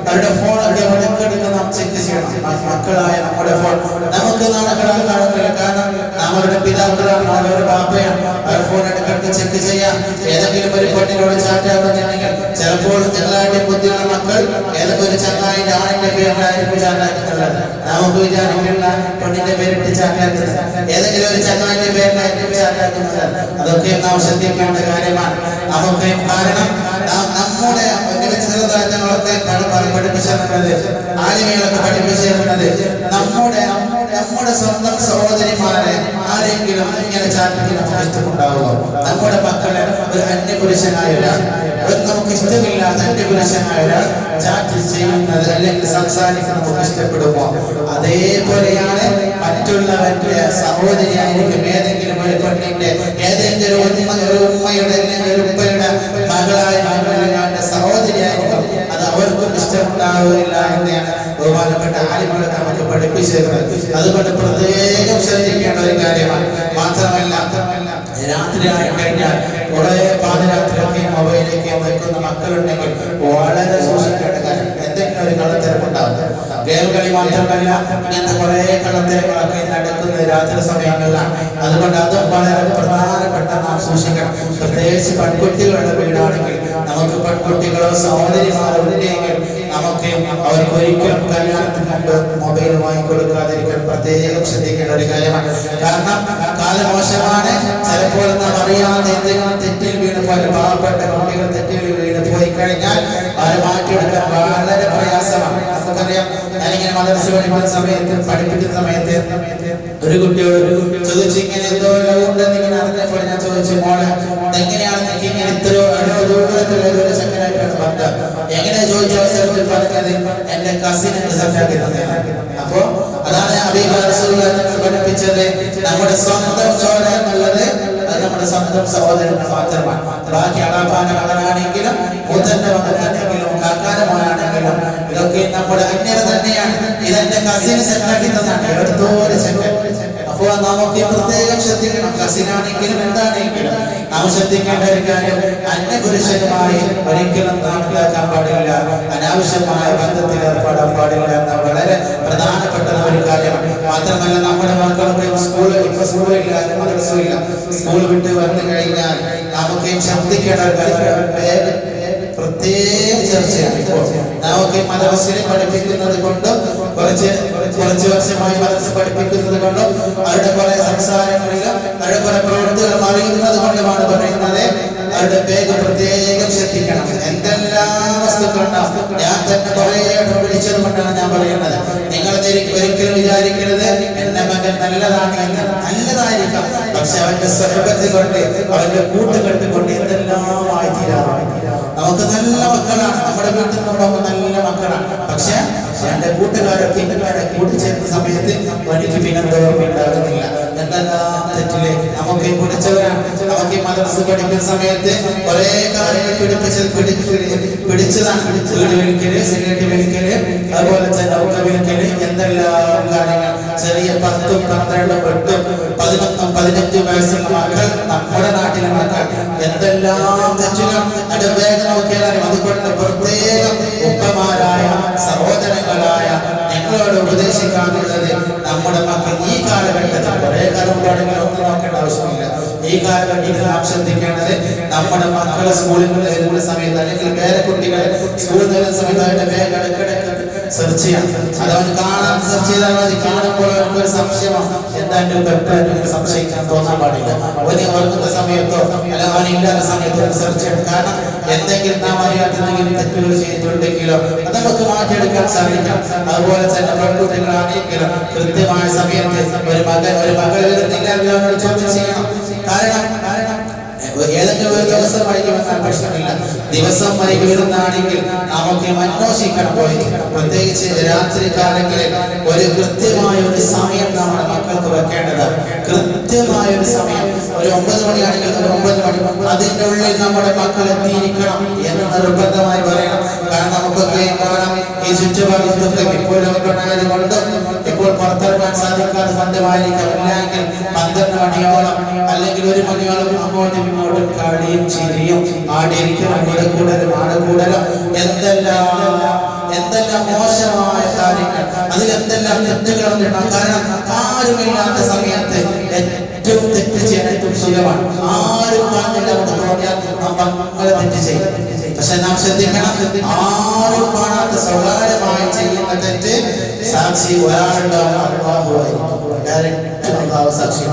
അവരുടെ ഫോൺ ഒക്കെ ഇടയ്ക്കിടയ്ക്ക് നാം ചെക്ക് ചെയ്യണം. മക്കളായ നമ്മുടെ ഫോൺ നമുക്ക് നാണക്കെടാൻ കാണുന്നില്ല. കാരണം നമ്മളുടെ പിതാക്കളാണ്, അവരുടെ ബാപ്പയാണ്. അവരുടെ ഫോൺ ഇടയ്ക്കിടയ്ക്ക് ചെക്ക് ചെയ്യാം. ഏതെങ്കിലും ഒരു പെണ്ണിനോട് ചാറ്റാകുന്നുണ്ടെങ്കിൽ ചിലപ്പോൾ ഞങ്ങളായിട്ട് ബുദ്ധിയുള്ള മക്കൾ ഏതൊക്കെ ഒരു ചങ്ങായിന്റെ ആണിന്റെ പേരിലായിരിക്കും ചാറ്റാക്കുന്നുള്ളത്. നമുക്ക് വിചാരിക്കുന്ന പെണ്ണിന്റെ പേരിട്ട് ചാറ്റാക്കുന്നത് ഏതെങ്കിലും ഒരു ചങ്ങായിന്റെ പേരിലായിരിക്കും ചാറ്റാക്കുന്നത്. അതൊക്കെ നാം ശ്രദ്ധിക്കേണ്ട കാര്യമാണ്. നമുക്ക് കാരണം നമ്മുടെ ചെറുതാറ്റങ്ങളൊക്കെ പഠിപ്പിച്ചിരുന്നത്, ആലിമകളൊക്കെ പഠിപ്പിച്ചിരുന്നത് നമ്മുടെ സ്വന്തം സഹോദരിമാരെ ആരെങ്കിലും ഇങ്ങനെ ചാറ്റിന് നമുക്ക് ഇഷ്ടമുണ്ടാവുക. നമ്മുടെ മക്കളെ ഒരു അന്യപുരുഷനായ ഒരാൾ, നമുക്ക് ഇഷ്ടമില്ലാത്ത അന്യപുരുഷനായ ഒരാൾ ചാറ്റ് ചെയ്യുന്നത് അല്ലെങ്കിൽ സംസാരിക്കുന്നത് നമുക്ക് ഇഷ്ടപ്പെടുമോ? അതേപോലെയാണ് മറ്റുള്ളവന്റെ സഹോദരിയായിരിക്കും ഏതെങ്കിലും ഒരു പെണ്ണിന്റെ ഏതെങ്കിലും ഒരു ഉമ്മയുടെ അല്ലെങ്കിൽ ഒരു ഉപ്പയുടെ മകളായ സഹോദരിയായിരിക്കും, അത് അവർക്കും ഇഷ്ടമുണ്ടാവുകയില്ല എന്നാണ് ബഹുമാനപ്പെട്ട ആലിമകളൊക്കെ നമുക്ക് പഠിപ്പിച്ചിരുന്നത്. അതുകൊണ്ട് പ്രത്യേകം ശ്രദ്ധിക്കേണ്ട ഒരു കാര്യമാണ്. മാത്രമല്ല രാത്രിയായി കഴിഞ്ഞാൽ കുറെ പാതിരാത്രിയൊക്കെ മൊബൈലിലേക്ക് വയ്ക്കുന്ന മക്കളുണ്ടെങ്കിൽ വളരെ സൂക്ഷിക്കേണ്ട കാര്യം. എന്തെങ്കിലും ഒരു കള്ളത്തരമുണ്ടാവും. ഗെയിം കളി മാത്രമല്ല, ഇങ്ങനത്തെ കുറെ കള്ളത്തരങ്ങളൊക്കെ നടക്കുന്ന രാത്രി സമയങ്ങളിലാണ്. അതുകൊണ്ട് അതും വളരെ പ്രധാനപ്പെട്ട നാം സൂക്ഷിക്കണം. പ്രത്യേകിച്ച് പെൺകുട്ടികളുടെ വീടാണെങ്കിൽ നമുക്ക് പെൺകുട്ടികളോ സഹോദരിമാരോ ഉണ്ടെങ്കിൽ നമുക്ക് അവർക്ക് ഒരിക്കലും കല്യാണത്തിന് മുമ്പ് മൊബൈൽ വാങ്ങിക്കൊടുക്കാതിരിക്കാൻ പ്രത്യേകം ശ്രദ്ധിക്കേണ്ട ഒരു കാര്യമാണ്. കാരണം കാലം മോശമാണ്. ചിലപ്പോൾ നാം അറിയാതെ എന്തെങ്കിലും തെറ്റിൽ വീണ് പോലെ പാവപ്പെട്ട കുട്ടികൾ തെറ്റിൽ വീണ് പോയി കഴിഞ്ഞാൽ അവരെ മാറ്റിയെടുക്കാൻ വളരെ പ്രയാസമാണ്. നമുക്കറിയാം, ഞാനിങ്ങനെ മദ്രസ പഠിപ്പിക്കുന്ന സമയത്ത് ഒരു കുട്ടിയോട് ചോദിച്ചു, ഇങ്ങനെ എന്തോ ഉണ്ടെന്ന് ഇങ്ങനെ അറിഞ്ഞപ്പോൾ ഞാൻ ചോദിച്ചു, മോളെ എങ്ങനെയാണ് നിങ്ങൾക്ക് ഇങ്ങനെ ഇത്രയോ ദൂരത്തിലുള്ള ഒരു സെക്കൻഡായിട്ടാണ് ബന്ധം? എങ്ങനെ ചോദിച്ച അവസരത്തിൽ പറഞ്ഞത് എന്റെ കസിൻ എന്ന് സെറ്റാക്കി തന്നെയാണ്. അപ്പോ അതാണ് ഹബീബ് റസൂലുള്ളാഹി പഠിപ്പിച്ചത്. നമ്മുടെ സ്വന്തം ചോര എന്നുള്ളത് അത് നമ്മുടെ സ്വന്തം സഹോദരങ്ങൾ മാത്രമാണ്. ബാക്കി അളാപ്പാന്റെ മകനാണെങ്കിലും മൂത്തന്റെ മകനാണെങ്കിലും കാക്കാന്റെ മകനാണെങ്കിലും ഇതൊക്കെ നമ്മുടെ അന്യത തന്നെയാണ്. ഇതെന്റെ കസിന് സെറ്റാക്കി തന്നാണ് എടുത്തോരെ ചെക്കൻ. അപ്പൊ നമുക്ക് പ്രത്യേകം ശ്രദ്ധിക്കണം. കസിനാണെങ്കിലും എന്താണെങ്കിലും നാം ശ്രദ്ധിക്കേണ്ട ഒരു കാര്യം, അന്യപുരുഷനുമായി ഒരിക്കലും നാം ഉണ്ടാക്കാൻ പാടില്ല, അനാവശ്യമായ ബന്ധത്തിൽ ഏർപ്പെടാൻ പാടില്ല എന്ന വളരെ പ്രധാനപ്പെട്ട ഒരു കാര്യമാണ്. മാത്രമല്ല നമ്മുടെ മക്കളൊക്കെ സ്കൂളില്ല, മദ്രസയില്ല, സ്കൂൾ വിട്ട് വന്നു കഴിഞ്ഞാൽ നമുക്ക് ശ്രദ്ധിക്കേണ്ട ഒരു കാര്യം പ്രത്യേക ചർച്ചയാണ്. ഇപ്പോൾ നമുക്ക് മദ്രസയിൽ പഠിപ്പിക്കുന്നത് കൊണ്ടും കുറച്ച് വർഷമായി മദ്രസ പഠിപ്പിക്കുന്നത് കൊണ്ടും അവരുടെ കുറെ സംസാരങ്ങളിലും അവരുടെ കുറെ പ്രവൃത്തികളും അറിയുന്നത് കൊണ്ടുമാണ് പറയുന്നത് അവരുടെ പേര് പ്രത്യേകം ശ്രദ്ധിക്കണം. എന്തെല്ലാം വസ്തുക്കളുണ്ടാവും. ഞാൻ തന്നെ കുറെ വിളിച്ചത് കൊണ്ടാണ് ഞാൻ പറയുന്നത്. നിങ്ങൾ ഒരിക്കലും വിചാരിക്കരുത് എന്റെ മകൻ നല്ലതാണ് എന്ന്. നല്ലതായിരിക്കാം, പക്ഷെ അവന്റെ സ്വരൂപത്തിൽ കൊണ്ട് അവന്റെ കൂട്ടുകെട്ട് കൊണ്ട് എന്തെല്ലാമായി തീരാറാണ്. നമുക്ക് നല്ല മക്കളാണ്, നമ്മുടെ വീട്ടിൽ നിന്നുണ്ടാവുമ്പോൾ നല്ല മക്കളാണ്, പക്ഷെ എന്റെ കൂട്ടുകാരൊക്കെ ഇങ്ങനെ കൂട്ടിച്ചേർന്ന സമയത്ത് എനിക്ക് പിന്നെന്തോർമ്മ ഉണ്ടാകുന്നില്ല. എന്തെല്ലാം തെറ്റിലേക്ക് നമുക്ക് പിടിച്ചവരാണ്. നമുക്ക് ഈ മദ്രസ പഠിക്കുന്ന സമയത്ത് കുറെ കാര്യങ്ങൾ പിടിച്ചതാണ്. വീട് വലിക്കല്, സിഗരറ്റ് വലിക്കല്, അതുപോലെ തന്നെ ഔക്ക വലിക്കല്, എന്തെല്ലാം കാര്യങ്ങൾ. ചെറിയ 10, 12, 8, 11, 15 വയസ്സുള്ള മക്കൾ, നമ്മുടെ നാട്ടിലെ മക്കൾ, എന്തെല്ലാം തെറ്റുകൾ അത് വേഗം നോക്കിയാൽ. അതുകൊണ്ട് പ്രത്യേകം ഉപ്പമാരായ സഹോദരങ്ങളായ ഞങ്ങളോട് ഉപദേശിക്കാനുള്ളത്, നമ്മുടെ മക്കൾ ഈ കാലഘട്ടത്തിൽ കുറെ കാലം പാടെങ്കിലും ഒന്നും നോക്കേണ്ട ആവശ്യമില്ല. ഈ കാലഘട്ടത്തിൽ നാം ശ്രദ്ധിക്കേണ്ടത് നമ്മുടെ മക്കളെ സ്കൂളിൽ വരുന്ന സമയത്ത് അല്ലെങ്കിൽ വേറെ കുട്ടികളെ സ്കൂളിൽ വരുന്ന സമയത്തായിട്ട് വേഗം ഇടയ്ക്കിടയ്ക്ക് സെർച്ച് ചെയ്യാം. അതവന് കാണാൻ സെർച്ച് ചെയ്താൽ മതി. കാണുമ്പോൾ ഒരു സംശയമാണ്, എന്തായാലും തെറ്റായിട്ട് സംശയിക്കാൻ തോന്നാൻ പാടില്ല. അവന് ഉറങ്ങുന്ന സമയത്തോ അല്ല അവനില്ലാത്ത സമയത്തോ സെർച്ച് ചെയ്യണം. കാരണം എന്തെങ്കിലും നാം അറിയാത്തെന്തെങ്കിലും തെറ്റുകൾ ചെയ്തിട്ടുണ്ടെങ്കിലോ അത് നമുക്ക് മാറ്റിയെടുക്കാൻ സാധിക്കാം. അതുപോലെ തന്നെ പെൺകുട്ടികളാണെങ്കിലും കൃത്യമായ സമയത്ത് ഒരു മകൾ വരുന്നില്ല ചോദ്യം ചെയ്യണം. കാരണം ഏതെങ്കിലും ഒരു ദിവസം വൈകി വന്നാൽ പ്രശ്നമില്ല. ദിവസം വൈകി വരുന്നതാണെങ്കിൽ നമുക്ക് അന്വേഷിക്കണം. പോയി പ്രത്യേകിച്ച് രാത്രി കാലങ്ങളിൽ ഒരു കൃത്യമായ ഒരു സമയം നമ്മുടെ മക്കൾക്ക് വെക്കേണ്ടതാണ്. കൃത്യമായ ഒരു സമയം, ഒരു 9 മണിയാണെങ്കിൽ ഒരു 9 മണി, അതിൻ്റെ ഉള്ളിൽ നമ്മുടെ മക്കൾ എത്തിയിരിക്കണം എന്ന് നിർബന്ധമായി പറയണം. കാരണം നമുക്കൊക്കെ കാണാം ഈ ചുറ്റുപാടത്തൊക്കെ ഇപ്പോൾ ലോക്ക്ഡൗൺ കൊണ്ടും ഇപ്പോൾ പുറത്തിറങ്ങാൻ സാധിക്കാതെ ബന്ധമായിരിക്കാം. അല്ലെങ്കിൽ 12 മണിയോളം അല്ലെങ്കിൽ 1 മണിയോളം അങ്ങോട്ടും ഇങ്ങോട്ടും കളിയും ചിരിയും ആടിയിരിക്കണം. ആടുകൂടലും എന്തെല്ലാം മോശമായ കാര്യങ്ങൾ, അതിലെന്തെല്ലാം തെറ്റുകളുണ്ടാകും. കാരണം ആരുമില്ലാത്ത സമയത്ത് ഏറ്റവും തെറ്റ് ചെയ്യാൻ ഏറ്റവും സുലഭമാണ്. ആരും കാണുന്നില്ല എന്ന് തോന്നിയാൽ നമ്മൾ തെറ്റ് ചെയ്യും. പക്ഷെ നാം ശ്രദ്ധിക്കണം, ആരും കാണാത്ത സ്വകാര്യമായി ചെയ്യുന്ന തെറ്റ് സാക്ഷി ഒരാളുണ്ടാവും. സാക്ഷി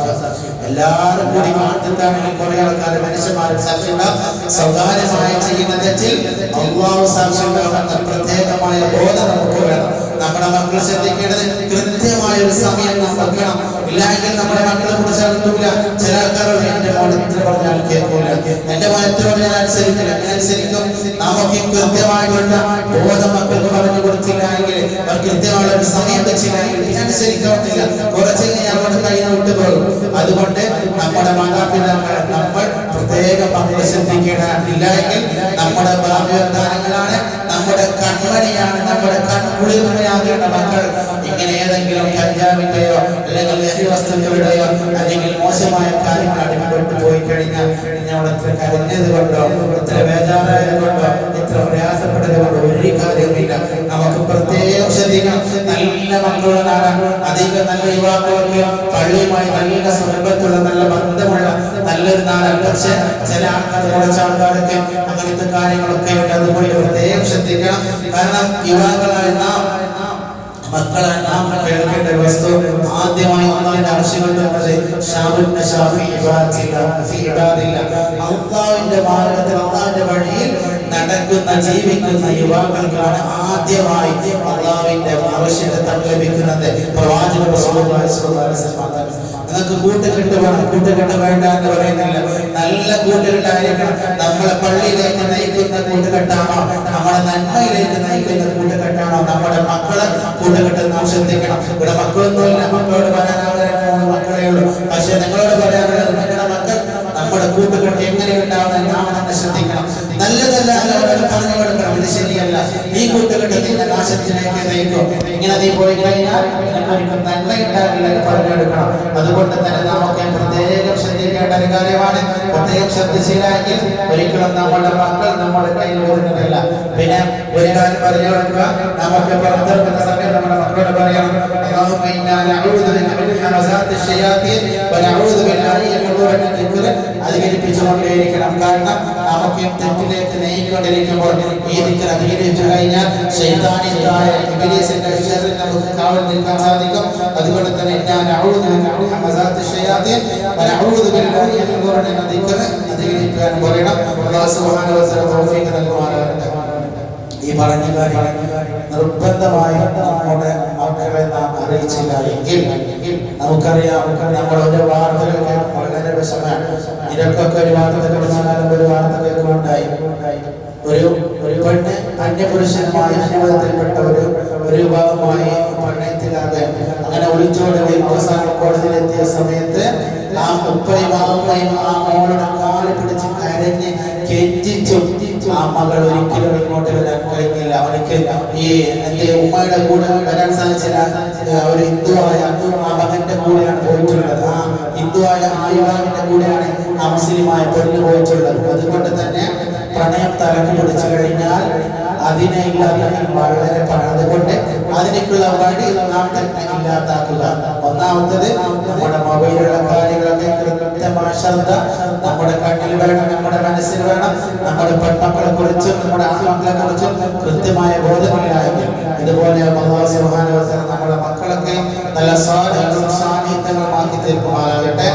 എല്ലാവരും കൂടി കാണുന്നതാണെങ്കിൽ കുറെ ആൾക്കാർ മനുഷ്യന്മാരും സാക്ഷി ഉണ്ടാവും. സ്വകാര്യമായി ചെയ്യുന്ന തെറ്റിൽ അല്ലാഹു സാക്ഷി ഉണ്ടാവുന്ന പ്രത്യേകമായ ബോധം നമുക്ക് വേണം. നമ്മുടെ മക്കൾ ശ്രദ്ധിക്കേണ്ടത് കൃത്യമായ ഒരു സമയം നാം വെക്കണം. ഇല്ലെങ്കിൽ നമ്മുടെ മക്കളെ കുറിച്ച് കിട്ടൂല. ചില ആൾക്കാരോട് എന്റെ മോൻ എത്ര പറഞ്ഞാൽ കേൾക്കൂല, എന്റെ മോൻ എത്ര പറഞ്ഞാൽ അനുസരിക്കില്ല. അനുസരിക്കും. നമുക്ക് കൃത്യമായിട്ടുള്ള ബോധം മക്കൾക്ക് പറഞ്ഞു കൊടുത്തില്ല എങ്കിൽ, അവർ കൃത്യമായ ഒരു സമയം വെച്ചില്ലെങ്കിൽ അനുസരിക്കാവുന്നില്ല. കുറച്ച് അങ്ങോട്ട് കൈ വിട്ടുപോകും. അതുകൊണ്ട് നമ്മുടെ മാതാപിതാക്കളെ നമ്മൾ പ്രത്യേകം മക്കളെ ശ്രദ്ധിക്കേണ്ടതാണ്. ഇല്ലെങ്കിൽ നമ്മുടെ ഭാവ്യസ്ഥാനങ്ങളാണ്, നമ്മുടെ കൺമണിയാണ്, നമ്മുടെ കൺകുളിർമയാകേണ്ട മക്കൾ ഇങ്ങനെ ഏതെങ്കിലും കഞ്ചാവിന്റെയോ അല്ലെങ്കിൽ ലഹരി വസ്തുക്കളുടെയോ അല്ലെങ്കിൽ മോശമായ കാര്യങ്ങൾ അടിമപ്പെട്ടു പോയി കഴിഞ്ഞാൽ ഞങ്ങൾ എത്ര കരഞ്ഞത് കൊണ്ടോ എത്ര ബേജാറായത് കൊണ്ടോ എത്ര പ്രയാസപ്പെട്ടത് കൊണ്ടോ ഒരു കാര്യമില്ല. നമുക്ക് പ്രത്യേകം ശ്രദ്ധിക്കണം. നല്ല മക്കളാണ്, അധികം നല്ല യുവാക്കൾക്ക് പള്ളിയുമായി നല്ല സുഹൃത്തുള്ള നല്ല ബന്ധമുള്ള നല്ലൊരു നാടാണ്. പക്ഷെ ചില ആൾക്കാർ, കുറച്ച് ആൾക്കാരൊക്കെ അങ്ങനത്തെ കാര്യങ്ങളൊക്കെ ഉണ്ട്. അതുകൊണ്ട് പ്രത്യേകം ശ്രദ്ധിക്കണം. കാരണം യുവാക്കളായ മക്കളായി നാം കേൾക്കേണ്ട വസ്തു ആദ്യമായി അല്ലാഹുവിന്റെ ആവശ്യങ്ങളുള്ളത് അല്ലാഹുവിന്റെ മാർഗ്ഗത്തിൽ അല്ലാഹുവിന്റെ വഴിയിൽ നടക്കുന്ന ജീവിക്കുന്ന യുവാക്കൾക്കാണ് ആദ്യമായി അല്ലാഹുവിന്റെ ആവശ്യത്തെ ലഭിക്കുന്നത്. പ്രവാചകൻ റസൂലുള്ളാഹി സ്വല്ലല്ലാഹു അലൈഹി വസല്ലം നിങ്ങൾക്ക് കൂട്ടുകെട്ട് വേണം, കൂട്ടുകെട്ട് വേണ്ട എന്ന് പറയുന്നില്ല. നല്ല കൂട്ടുകെട്ടായിരിക്കണം. നമ്മളെ പള്ളിയിലേക്ക് നയിക്കുന്ന കൂട്ടുകെട്ടാണോ, നമ്മളെ നന്മയിലേക്ക് നയിക്കുന്ന കൂട്ടുകെട്ടാണോ, നമ്മുടെ മക്കളെ കൂട്ടുകെട്ട് നാം ശ്രദ്ധിക്കണം. ഇവിടെ മക്കളൊന്നുമില്ല, മക്കളോട് പറയാനാവുന്ന 3 മക്കളേ ഉള്ളൂ. പക്ഷെ നിങ്ങളോട് പറയാനുള്ളത് നിങ്ങളുടെ മക്കൾ നമ്മുടെ കൂട്ടുകെട്ട് എങ്ങനെ ഉണ്ടാവുന്നത് നാം തന്നെ നാശത്തിലേക്ക് നയിക്കും. ഇങ്ങനെ നീ പോയി കഴിഞ്ഞാൽ നിനക്കൊരിക്കലും നന്മയുണ്ടാകില്ല എന്ന് പറഞ്ഞെടുക്കണം. അതുകൊണ്ട് തന്നെ നമുക്ക് പ്രത്യേകം ശ്രദ്ധിക്കേണ്ട ഒരു കാര്യമാണ്. പ്രത്യേകം ശ്രദ്ധിച്ചില്ലെങ്കിൽ ഒരിക്കലും നമ്മുടെ മക്കൾ നമ്മുടെ കയ്യിൽ വരുന്നതല്ല. പിന്നെ ഒരു കാര്യം പറഞ്ഞു കൊടുക്കുക, നമുക്ക് പുറത്തിറങ്ങുന്ന സമയം നമ്മുടെ മക്കളോട് പറയണം, അധികരിപ്പിച്ചുകൊണ്ടേയിരിക്കണം. കാരണം നമുക്ക് തെറ്റിലേക്ക് നയിക്കൊണ്ടിരിക്കുമ്പോൾ ഈ ദിക്കർ അധികരിച്ചു കഴിഞ്ഞാൽ ശൈത്താനിയായ ഇബ്ലീസിന്റെ ശർറിൽ നമുക്ക് കാവൽ നിൽക്കാൻ സാധിക്കും. അതുകൊണ്ട് തന്നെ അധികരിക്കാൻ പറയണം. അല്ലാഹു സുബ്ഹാനഹു വ തആല തൗഫീഖ് നൽകുമാറാകട്ടെ. ഈ പറഞ്ഞ കാര്യം നിർബന്ധമായി നമ്മുടെ മക്കളെ നാം അറിയിച്ചില്ല എങ്കിൽ നമുക്കറിയാം, നമ്മൾ ഒരു വാർത്തകൾ വളരെ വിഷമമാണ്. ഇതൊക്കെ ഒരു വാർത്ത കേൾക്കാനും ഒരു വാർത്ത കേൾക്കുന്നുണ്ടായി. ഒരു പെണ്ണ് അന്യപുരുഷനുമായി അന്യമതത്തിൽപ്പെട്ട ഒരു വിഭാഗമായി പ്രണയത്തിലാകെ അങ്ങനെ ഒളിച്ചോടുകയും അവസാനം കോടതിയിലെത്തിയ സമയത്ത് ആ ഉപ്പയും അമ്മയും ആ മോളുടെ കാല് പിടിച്ച് കരഞ്ഞ് കെഞ്ചിച്ചും ആ മകൾ ഒരിക്കലും ഇങ്ങോട്ട് വരാൻ കഴിഞ്ഞില്ല. അവനിക്ക് ഈ എന്റെ ഉമ്മയുടെ കൂടെ വരാൻ സാധിച്ചില്ല. ഒരു ഹിന്ദുവായ ആ മകന്റെ കൂടെയാണ് പോയിട്ടുള്ളത്. ആ ഹിന്ദുവായ ആ യുവാവിന്റെ കൂടെയാണ് ആ മുസ്ലിമായ പെണ്ണ് പോയിട്ടുള്ളത്. അതുകൊണ്ട് തന്നെ പ്രണയം തലക്ക് പിടിച്ചു കഴിഞ്ഞാൽ അതിനെ ഇല്ലാതാക്കാൻ വളരെ അതുകൊണ്ട് അതിനേക്കുള്ള വഴി നാം തന്നെ ഇല്ലാതാക്കുക. ഒന്നാമത്തത് നമ്മുടെ മൊബൈലുള്ള കാര്യങ്ങളൊക്കെ കൃത്യമായ ശ്രദ്ധ നമ്മുടെ കണ്ണിൽ വേണം, നമ്മുടെ മനസ്സിൽ വേണം. നമ്മുടെ പെൺമക്കളെ കുറിച്ചും നമ്മുടെ ആൺമക്കളെ കുറിച്ചും കൃത്യമായ ബോധമില്ലായെങ്കിൽ ഇതുപോലെ അല്ലാഹു സുബ്ഹാനഹു വ തആല നമ്മുടെ മക്കളൊക്കെ നല്ല സാന്നിധ്യങ്ങളുമാക്കി തീർക്കുമാറാകട്ടെ.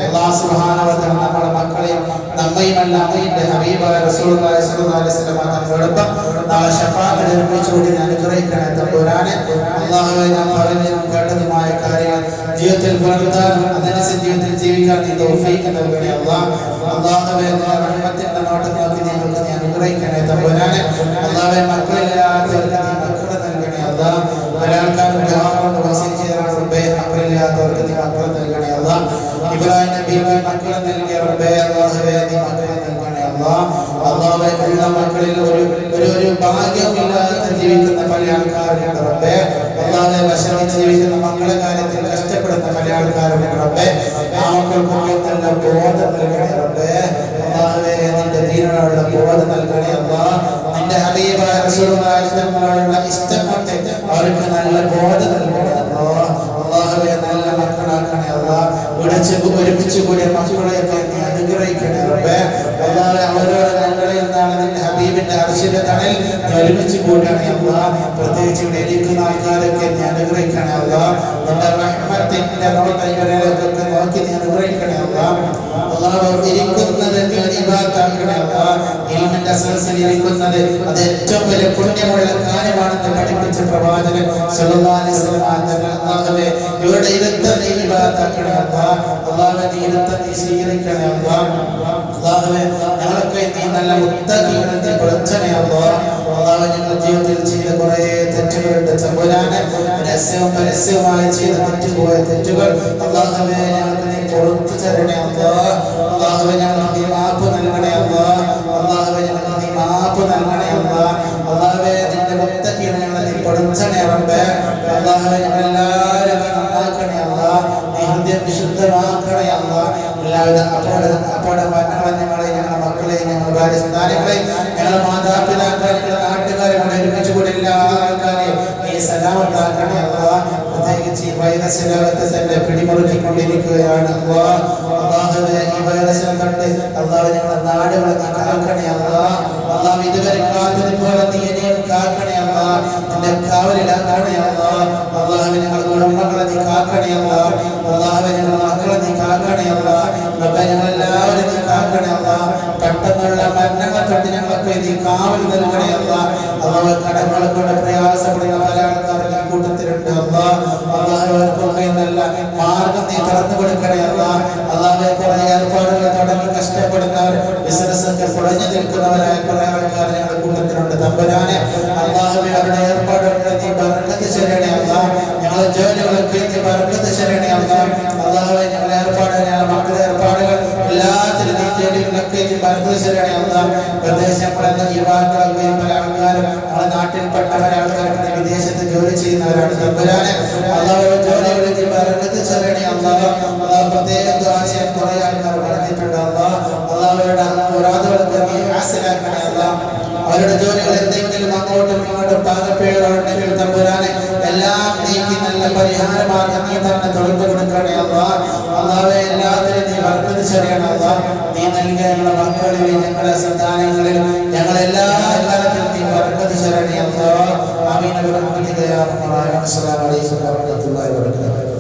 അല്ലാഹു സുബ്ഹാനഹു വ തആല നമ്മുടെ മക്കളെയും നമ്മയുമെല്ലാം അതിന്റെ ഹബീബായ റസൂലുള്ളാഹി സ്വല്ലല്ലാഹു അലൈഹി വസല്ലം തങ്ങളോടൊപ്പം നാളെ ശഫാഅത്ത് നിർവഹിച്ചുകൊണ്ട് അനുഗ്രഹിക്കണേ തമ്പുരാനെ. അല്ലാഹുവേ, ഞാൻ പറഞ്ഞതും കേട്ടതുമായ കാര്യങ്ങൾ ജീവിതത്തിൽ പുലർത്താനും അതനുസരിച്ച് ജീവിതത്തിൽ ജീവിക്കാൻ നീ തൗഫീഖ് നൽകണേ അല്ലാഹ്. അല്ലാഹുവേ, നിന്റെ റഹ്മത്തിന്റെ നോട്ടം നോക്കി ഞങ്ങൾക്ക് നീ അനുഗ്രഹിക്കണേ തമ്പുരാനെ. അല്ലാഹുവേ, മക്കളില്ലാത്തവർക്ക് നീ മക്കളെ നൽകണേ അല്ലാഹ്. പല ആൾക്കാരും കൊണ്ട് വസിച്ചവരാണ് റബ്ബേ, മക്കളില്ലാത്തവർക്ക് നീ മക്കളെ നൽകണേ അല്ലാഹ്. ഇബ്രാഹിം നബിക്ക് മക്കളെ നൽകിയ റബ്ബേ, അല്ലാഹുവേ, നീ മക്കളെ നൽകണേ അല്ലാഹ്. അല്ലാഹുവേ, ഉള്ള മക്കളിൽ ഒരു ഭാഗ്യമില്ലാതെ ജീവിക്കുന്ന പല ആൾക്കാരുണ്ട് റബ്ബേ. അല്ലാഹുവേ, വിഷമിച്ച് ജീവിക്കുന്ന മക്കളെ കാര്യത്തിൽ കഷ്ടപ്പെടുന്ന പല ആൾക്കാരുണ്ട് റബ്ബേ. ആ മക്കൾക്കൊക്കെ നല്ല ബോധം നൽകണേ റബ്ബേ. അല്ലാഹുവേ, നിന്റെ ദീനിനുള്ള ബോധം നൽകണേ അല്ലാഹ്. നിന്റെ ഹബീബായ റസൂലുള്ളാഹി തങ്ങളോടുള്ള ഇഷ്ടം കൊണ്ട് അവർക്ക് നല്ല ബോധം നൽകണേ അല്ലാഹ്. അല്ലാഹുവേ, നല്ല മക്കളാക്കണേ അല്ലാഹ്. ഒരുമിച്ച് കൂടിയ മക്കളെയൊക്കെ നീ അനുഗ്രഹിക്കണേ റബ്ബേ. അല്ലാഹുവേ, അവരോട് ഞങ്ങളിൽ നിന്നാണ് നിന്റെ ഹബീബിന്റെ അർശിന്റെ തണൽ നീ ഒരുമിച്ച് കൂട്ടണേ അല്ലാഹ്. പ്രത്യേകിച്ച് ഇവിടെ ഇരിക്കുന്ന ആൾക്കാരൊക്കെ നീ അനുഗ്രഹിക്കണേ അല്ലാഹ്. നിന്റെ റഹ്മത്തിന്റെ നോട്ടം ഇവരെയൊക്കെ നോക്കി നീ അനുഗ്രഹിക്കണേ അല്ലാഹ്. അല്ലാഹു ഇരിക്കുന്നത് നീ ഇബാദത്താക്കണേ അല്ലാഹ്. ഇൽമിന്റെ സദസ്സിൽ ഇരിക്കുന്നത് അത് ഏറ്റവും വലിയ പുണ്യമുള്ള കാര്യമാണെന്ന് പഠിപ്പിച്ച പ്രവാചകൻ സ്വല്ലല്ലാഹു അലൈഹി വസല്ലം തങ്ങൾ. അല്ലാഹുവേ, ഇവരുടെ ഇരുത്തം നീ ഇബാദത്താക്കണേ അല്ലാഹ്. അല്ലാഹുവേ, നീ ഇരുത്തം നീ സ്വീകരിക്കണേ അല്ലാഹ്. അല്ലാഹുവേ, ഞങ്ങളൊക്കെ നീ നല്ല മുത്തഖീകളെ നീ പ്രവർത്തനേ അല്ലാഹ്. അല്ലാഹുവേ, ഞങ്ങൾ ജീവിതത്തിൽ ചെയ്ത കുറേ തെറ്റുകളുണ്ട് തമ്പുരാനെ. രഹസ്യവും പരസ്യവുമായി ചെയ്ത തെറ്റുപോയ തെറ്റുകൾ അല്ലാഹുവേ, ഞങ്ങൾക്ക് നീ പുറത്തു തരണേ അല്ലാഹ്. അല്ലാഹുവേ, ഞങ്ങൾക്ക് നീ മാപ്പ് നൽകണേ അല്ലാഹ്. അല്ലാഹുവേ, ഞങ്ങൾക്ക് നീ മാപ്പ് നൽകണേ അല്ലാഹ്. അല്ലാഹുവേ, നിന്റെ മുത്തഖീകളെ ഞങ്ങളെ നീ പ്രവർത്തനേ റബ്ബേ. അല്ലാഹുവേ, ഞങ്ങളെല്ലാവരും നീ നന്നാക്കണേ അല്ലാഹ്. നീ ഹൃദയം വിശുദ്ധമാക്കണേ അല്ലാഹ്. എല്ലാവിധ അപകടങ്ങളെ ഞങ്ങളുടെ മക്കളെയും ഞങ്ങളുടെ ഭാര്യ സന്താനങ്ങളെയും ഞങ്ങളുടെ മാതാപിതാക്കളെ ഞങ്ങളുടെ നാട്ടുകാരെ ഒരുമിച്ച് കൂടി എല്ലാ ആൾക്കാരെയും നീ സലാമത്താക്കണേ അല്ലാഹ്. പ്രത്യേകിച്ച് ഈ വൈറസ് ലോകത്തെ തന്നെ പിടിമുറുക്കിക്കൊണ്ടിരിക്കുകയാണ് അല്ലാഹ്. അല്ലാഹുവേ, ഈ വൈറസിനെ തൊട്ട് അല്ലാഹു ഞങ്ങളുടെ നാടുകളെ നീ കാക്കണേ അല്ലാഹ്. അല്ലാഹു ഇതുവരെ കാത്തതുപോലെ നീ ഇനിയും കാക്കണേ അല്ലാഹ്. നിന്റെ കാവലിലാക്കണേ അല്ലാഹ്. അല്ലാഹുവേ, ഞങ്ങളുടെ കുടുംബങ്ങളെ നീ കാക്കണേ അല്ലാഹ്. അല്ലാഹുവേ, ഞങ്ങളുടെ മക്കളെ നീ കാക്കണേ അല്ലാഹ്. റബ്ബേ, ഞങ്ങളെല്ലാവരും നീ കാക്കണേ അല്ലാഹ്. പെട്ടെന്നുള്ള മരണങ്ങളെ തൊട്ട് ഞങ്ങൾക്ക് നീ കാവൽ നൽകണേ അല്ലാഹ്. അല്ലാഹുവേ, കടങ്ങളെ കൊണ്ട് പ്രയാസപ്പെടുന്ന പല ആൾക്കാരും ഈ കൂട്ടത്തിലുണ്ട് അല്ലാഹ്. അല്ലാഹുവേ, നല്ല മാർഗം നീ തുറന്നു കൊടുക്കണേ അല്ലാഹ്. അല്ലാഹുവേ, കുറെ ഏർപ്പാടുകൾ തുടങ്ങി കഷ്ടപ്പെടുന്നവർ, ബിസിനസ് ഒക്കെ കുഴഞ്ഞു നിൽക്കുന്നവരായ കുറെ ആൾക്കാർ ഞങ്ങളുടെ കൂട്ടത്തിലുണ്ട് തമ്പുരാനെ. അല്ലാഹുവേ, അവരുടെ ഏർപ്പാടുകളെ നീ ബർക്കത്ത് ചെയ്യണേ അല്ലാഹ്. ഞങ്ങളുടെ ജോലികളൊക്കെ നീ ബർക്കത്ത് ചെയ്യണേ അല്ലാഹ്. അല്ലാഹുവേ, ഞങ്ങളുടെ ഏർപ്പാടുകൾ, ഞങ്ങളുടെ മക്കളുടെ ഏർപ്പാടുകൾ എല്ലാത്തിലും നീ ജോലികളൊക്കെ നീ ബർക്കത്ത് ചെയ്യണേ അല്ലാഹ്. പ്രദേശങ്ങളെന്ന യുവാക്കളൊക്കെ പല ആൾക്കാരും ഞങ്ങളുടെ നാട്ടിൽപ്പെട്ടവരെ ആൾക്കാർക്ക് ജോലി ചെയ്യുന്നവരാണ് തമ്പുരാനെ. അള്ളാഹുവേ ജോലികളിൽ നീ ബറക്കത്ത് ചൊരിയണേ അല്ലാഹ്. അള്ളാഹു പ്രത്യേകം ദുആ ചെയ്യാൻ കുറേ ആൾക്കാർ പറഞ്ഞിട്ടുണ്ട് അല്ലാഹ്. അള്ളാഹുവയുടെ മുറാദുകളൊക്കെ നീ ഹാസിലാക്കണേ അല്ലാഹ്. അവരുടെ ജോലികൾ എന്തെങ്കിലും അങ്ങോട്ടും ഇങ്ങോട്ടും പാകപ്പിഴകളുണ്ടെങ്കിൽ തമ്പുരാനെ എല്ലാം നീക്കി നല്ല പരിഹാരമാർഗം നീ തന്നെ തുറന്നു കൊടുക്കണേ അല്ലാഹ്. അള്ളാഹുവേ എല്ലാത്തിനും നീ ബറക്കത്ത് ചൊരിയണേ അല്ലാഹ്. നീ നൽകിയ ഞങ്ങളുടെ മക്കളിൽ ഞങ്ങളുടെ സന്താനങ്ങളിൽ ഞങ്ങളെല്ലാ കാലത്തിലും നീ ബറക്കത്ത് ചൊരിയണേ അല്ലാഹ്. ആമീൻ. അസ്സലാമു അലൈക്കും വറഹ്മത്തുള്ളാഹി വബറകാതുഹു.